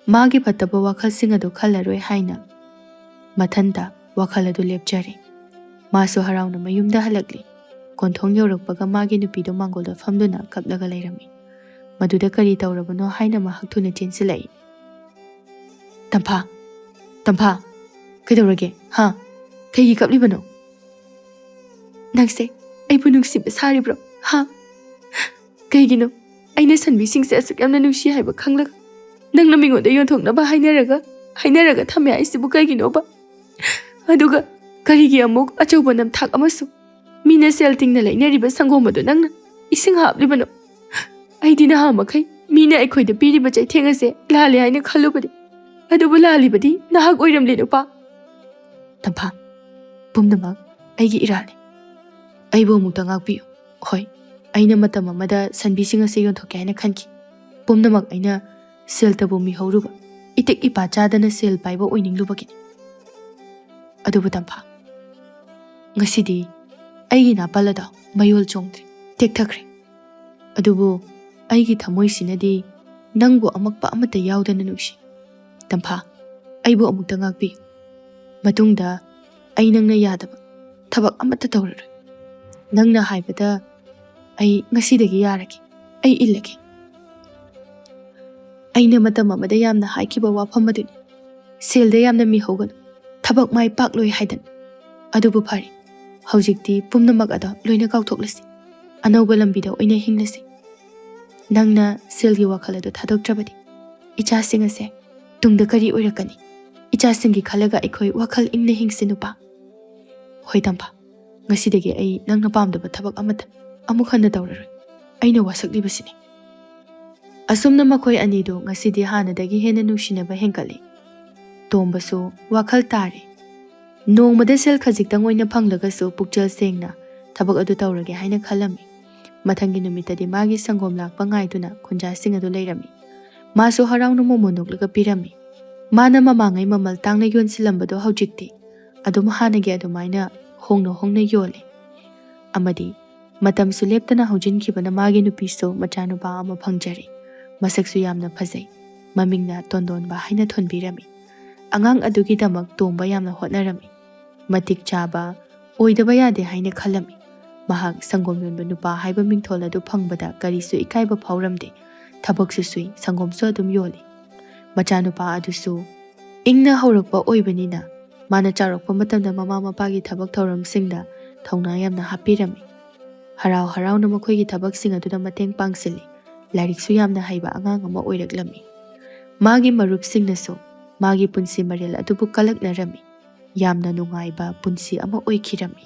Speaker 1: ꯃꯥꯒꯤ ꯐꯠꯇꯕ ꯋꯥꯈꯜꯁꯤꯡ ꯑꯗꯨ ꯈꯜꯂꯔꯣꯏ ꯍꯥꯏꯅ ꯃꯊꯟꯇ ꯋꯥꯈꯜ ꯑꯗꯨ ꯂꯦꯞꯆꯔꯤ. ꯃꯥꯁꯨ ꯍꯔꯥꯎꯅ ꯃꯌꯨꯝꯗ ꯍꯜꯂꯛꯂꯤ. ꯀꯣꯟꯊꯣꯡ ꯌꯧꯔꯛꯄꯒ ꯃꯥꯒꯤ ꯅꯨꯄꯤꯗꯨ ꯃꯥꯡꯒꯣꯜꯗ ꯐꯝꯗꯨꯅ ꯀꯞꯂꯒ ꯂꯩꯔꯝꯃꯤ. ꯃꯗꯨꯗ ꯀꯔꯤ ꯇꯧꯔꯕꯅꯣ ꯍꯥꯏꯅ ꯃꯍꯥꯛ ꯊꯨꯅ ꯆꯦꯟꯁꯤꯜꯂꯛꯏ. ꯇꯝꯐꯥ ꯀꯩꯗꯧꯔꯒꯦ? ꯀꯩꯒꯤ ꯀꯞꯂꯤꯕꯅꯣ? ꯅꯪꯁꯦ ꯑꯩꯕꯨ ꯅꯨꯡꯁꯤꯕ ꯁꯥꯔꯤꯕ꯭ꯔꯣ? ꯀꯩꯒꯤꯅꯣ? ꯑꯩꯅ ꯁꯟꯕꯤꯁꯤꯡꯁꯦ ꯑꯁꯨꯛ ꯌꯥꯝꯅ ꯅꯨꯡꯁꯤ ꯍꯥꯏꯕ ꯈꯪꯂꯒ ꯅꯪꯅ ꯃꯤꯉꯣꯟꯗ ꯌꯣꯟꯊꯣꯛꯅꯕ ꯍꯥꯏꯅꯔꯒ ꯊꯝꯃꯦ ꯍꯥꯏꯁꯤꯕꯨ ꯀꯩꯒꯤꯅꯣꯕ? ꯑꯗꯨꯒ ꯀꯔꯤꯒꯤ ꯑꯃꯨꯛ ꯑꯆꯧꯕ ꯅꯝꯊꯥꯛ ꯑꯃꯁꯨ ꯃꯤꯅ ꯁꯦꯜ ꯇꯤꯡꯅ ꯂꯩꯅꯔꯤꯕ ꯁꯪꯒꯣꯝ ꯑꯗꯨ ꯅꯪꯅ ꯏꯁꯤꯡ ꯍꯥꯞꯂꯤꯕꯅꯣ? ꯑꯩꯗꯤ ꯅꯍꯥ ꯃꯈꯩ ꯃꯤꯅ ꯑꯩꯈꯣꯏꯗ ꯄꯤꯔꯤꯕ ꯆꯩꯊꯦꯡ ꯑꯁꯦ ꯂꯥꯜꯂꯦ ꯍꯥꯏꯅ ꯈꯜꯂꯨꯕꯅꯤ, ꯑꯗꯨꯕꯨ ꯂꯥꯜꯂꯤꯕꯗꯤ ꯅꯍꯥꯛ ꯑꯣꯏꯔꯝꯂꯦ ꯅꯨꯄꯥ꯫ ꯇꯝꯐꯥ, ꯄꯨꯝꯅꯃꯛ ꯑꯩꯒꯤ ꯏꯔꯥꯜꯅꯤ, ꯑꯩꯕꯨ ꯑꯃꯨꯛꯇ ꯉꯥꯛꯄꯤꯌꯨ꯫ ꯍꯣꯏ, ꯑꯩꯅ ꯃꯇꯝ ꯑꯃꯗ ꯁꯟꯕꯤꯁꯤꯡ ꯑꯁꯤ ꯌꯣꯟꯊꯣꯛꯀꯦ ꯍꯥꯏꯅ ꯈꯟꯈꯤ, ꯄꯨꯝꯅꯃꯛ ꯑꯩꯅ ꯁꯦꯜ ꯇꯕꯨ ꯃꯤꯍꯧꯔꯨꯕ, ꯏꯇꯤꯛ ꯏꯄꯥ ꯆꯥꯗꯅ ꯁꯦꯜ ꯄꯥꯏꯕ ꯑꯣꯏꯅꯤꯡꯂꯨꯕꯒꯤꯅꯤ꯫ ꯑꯗꯨꯕꯨ ꯇꯝꯐꯥ, ꯉꯁꯤꯗꯤ ꯑꯩꯒꯤ ꯅꯥꯄꯜ ꯑꯗꯣ ꯃꯌꯣꯜ ꯆꯣꯡꯗ꯭ꯔꯦ, ꯇꯦꯛꯊꯈ꯭ꯔꯦ, ꯑꯗꯨꯕꯨ ꯑꯩꯒꯤ ꯊꯃꯣꯏꯁꯤꯅꯗꯤ ꯅꯪꯕꯨ ꯑꯃꯛꯄ ꯑꯃꯠꯇ ꯌꯥꯎꯗꯅ ꯅꯨꯡꯁꯤ꯫ ꯇꯝꯐꯥ, ꯑꯩꯕꯨ ꯑꯃꯨꯛꯇ ꯉꯥꯛꯄꯤꯌꯨ, ꯃꯇꯨꯡꯗ ꯑꯩ ꯅꯪꯅ ꯌꯥꯗꯕ ꯊꯕꯛ ꯑꯃꯠꯇ ꯇꯧꯔꯔꯣꯏ꯫ ꯅꯪꯅ ꯍꯥꯏꯕꯗ ꯑꯩ ꯉꯁꯤꯗꯒꯤ ꯌꯥꯔꯒꯦ, ꯑꯩ ꯏꯜꯂꯒꯦ꯫ ꯑꯩꯅ ꯃꯇꯝ ꯑꯃꯗ ꯌꯥꯝꯅ ꯍꯥꯏꯈꯤꯕ ꯋꯥꯐꯝ ꯑꯗꯨꯅꯤ, ꯁꯦꯜꯗ ꯌꯥꯝꯅ ꯃꯤꯍꯧꯒꯅꯨ, ꯊꯕꯛ ꯃꯥꯏ ꯄꯥꯛꯂꯣꯏ ꯍꯥꯏꯗꯅ꯫ ꯑꯗꯨꯕꯨ ꯐꯔꯦ, ꯍꯧꯖꯤꯛꯇꯤ ꯄꯨꯝꯅꯃꯛ ꯑꯗꯣ ꯂꯣꯏꯅ ꯀꯥꯎꯊꯣꯛꯂꯁꯤ, ꯑꯅꯧꯕ ꯂꯝꯕꯤꯗ ꯑꯣꯏꯅ ꯍꯤꯡꯂꯁꯤ꯫ ꯅꯪꯅ ꯁꯦꯜꯒꯤ ꯋꯥꯈꯜ ꯑꯗꯨ ꯊꯥꯗꯣꯛꯇ꯭ꯔꯕꯗꯤ ꯏꯆꯥꯁꯤꯡ ꯑꯁꯦ ꯇꯨꯡꯗ ꯀꯔꯤ ꯑꯣꯏꯔꯛꯀꯅꯤ? ꯏꯆꯥꯁꯤꯡꯒꯤ ꯈꯜꯂꯒ ꯑꯩꯈꯣꯏ ꯋꯥꯈꯜ ꯏꯪꯅ ꯍꯤꯡꯁꯤ ꯅꯨꯄꯥ꯫ ꯍꯣꯏ ꯇꯝꯐꯥ, ꯉꯁꯤꯗꯒꯤ ꯑꯩ ꯅꯪꯅ ꯄꯥꯝꯗꯕ ꯊꯕꯛ ꯑꯃꯠꯇ ꯑꯃꯨꯛ ꯍꯟꯅ ꯇꯧꯔꯔꯣꯏ, ꯑꯩꯅ ꯋꯥꯁꯛꯂꯤꯕꯁꯤꯅꯤ꯫ ꯑꯁꯨꯝꯅ ꯃꯈꯣꯏ ꯑꯅꯤꯗꯨ ꯉꯁꯤꯗꯤ ꯍꯥꯟꯅꯗꯒꯤ ꯍꯦꯟꯅ ꯅꯨꯡꯁꯤꯅꯕ ꯍꯦꯟꯒꯠꯂꯤ꯫ ꯇꯣꯝꯕꯁꯨ ꯋꯥꯈꯜ ꯇꯥꯔꯦ, ꯅꯣꯡꯃꯗ ꯁꯦꯜ ꯈꯖꯤꯛꯇꯪ ꯑꯣꯏꯅ ꯐꯪꯂꯒꯁꯨ ꯄꯨꯛꯆꯦꯜ ꯁꯦꯡꯅ ꯊꯕꯛ ꯑꯗꯨ ꯇꯧꯔꯒꯦ ꯍꯥꯏꯅ ꯈꯜꯂꯝꯃꯤ꯫ ꯃꯊꯪꯒꯤ ꯅꯨꯃꯤꯠꯇꯗꯤ ꯃꯥꯒꯤ ꯁꯪꯒꯣꯝ ꯂꯥꯛꯄ ꯉꯥꯏꯗꯨꯅ ꯈꯨꯟꯖꯥꯁꯤꯡ ꯑꯗꯨ ꯂꯩꯔꯝꯃꯤ꯫ ꯃꯥꯁꯨ ꯍꯔꯥꯎꯅ ꯃꯣꯃꯣ ꯅꯣꯛꯂꯒ ꯄꯤꯔꯝꯃꯤ꯫ ꯃꯥꯅ ꯃꯃꯥꯡꯉꯩ ꯃꯃꯜ ꯇꯥꯡꯅ ꯌꯣꯟꯁꯤꯜꯂꯝꯕꯗꯣ ꯍꯧꯖꯤꯛꯇꯤ ꯑꯗꯨꯝ ꯍꯥꯟꯅꯒꯤ ꯑꯗꯨꯃꯥꯏꯅ ꯍꯣꯡꯅ ꯍꯣꯡꯅ ꯌꯣꯜꯂꯤ꯫ ꯑꯃꯗꯤ ꯃꯇꯝꯁꯨ ꯂꯦꯞꯇꯅ ꯍꯧꯖꯤꯟꯈꯤꯕꯅ ꯃꯥꯒꯤ ꯅꯨꯄꯤꯁꯨ ꯃꯆꯥꯅꯨꯄꯥ ꯑꯃ ꯐꯪꯖꯔꯤ꯫ ꯃꯁꯛꯁꯨ ꯌꯥꯝꯅ ꯐꯖꯩ, ꯃꯃꯤꯡꯅ ꯇꯣꯟꯗꯣꯟꯕ ꯍꯥꯏꯅ ꯊꯣꯟꯕꯤꯔꯝꯃꯤ꯫ ꯑꯉꯥꯡ ꯑꯗꯨꯒꯤꯗꯃꯛ ꯇꯣꯝꯕ ꯌꯥꯝꯅ ꯍꯣꯠꯅꯔꯝꯃꯤ꯫ ꯃꯇꯤꯛ ꯆꯥꯕ ꯑꯣꯏꯗꯕ ꯌꯥꯗꯦ ꯍꯥꯏꯅ ꯈꯜꯂꯝꯃꯤ꯫ ꯃꯍꯥꯛ ꯁꯪꯒꯣꯝ ꯌꯣꯟꯕ ꯅꯨꯄꯥ ꯍꯥꯏꯕ ꯃꯤꯡꯊꯣꯜ ꯑꯗꯨ ꯐꯪꯕꯗ ꯀꯔꯤꯁꯨ ꯏꯀꯥꯏꯕ ꯐꯥꯎꯔꯝꯗꯦ꯫ ꯊꯕꯛꯁꯨ ꯁꯨꯏ, ꯁꯪꯒꯣꯝꯁꯨ ꯑꯗꯨꯝ ꯌꯣꯜꯂꯤ꯫ ꯃꯆꯥꯅꯨꯄꯥ ꯑꯗꯨꯁꯨ ꯏꯪꯅ ꯍꯧꯔꯛꯄ ꯑꯣꯏꯕꯅꯤꯅ ꯃꯥꯅ ꯆꯥꯎꯔꯛꯄ ꯃꯇꯝꯗ ꯃꯃꯥ ꯃꯄꯥꯒꯤ ꯊꯕꯛ ꯊꯧꯔꯝꯁꯤꯡꯗ ꯊꯧꯅꯥ ꯌꯥꯝꯅ ꯍꯥꯞꯄꯤꯔꯝꯃꯤ꯫ ꯍꯔꯥꯎ ꯍꯔꯥꯎꯅ ꯃꯈꯣꯏꯒꯤ ꯊꯕꯛꯁꯤꯡ ꯑꯗꯨꯗ ꯃꯇꯦꯡ ꯄꯥꯡꯁꯤꯜꯂꯤ꯫ ꯂꯥꯏꯔꯤꯛꯁꯨ ꯌꯥꯝꯅ ꯍꯩꯕ ꯑꯉꯥꯡ ꯑꯃ ꯑꯣꯏꯔꯛꯂꯝꯃꯤ꯫ ꯃꯥꯒꯤ ꯃꯔꯨꯞꯁꯤꯡꯅꯁꯨ ꯃꯥꯒꯤ ꯄꯨꯟꯁꯤ ꯃꯔꯦꯜ ꯑꯗꯨꯕꯨ ꯀꯂꯛꯅꯔꯝꯃꯤ꯫ ꯌꯥꯝꯅ ꯅꯨꯡꯉꯥꯏꯕ ꯄꯨꯟꯁꯤ ꯑꯃ ꯑꯣꯏꯈꯤꯔꯝꯃꯤ꯫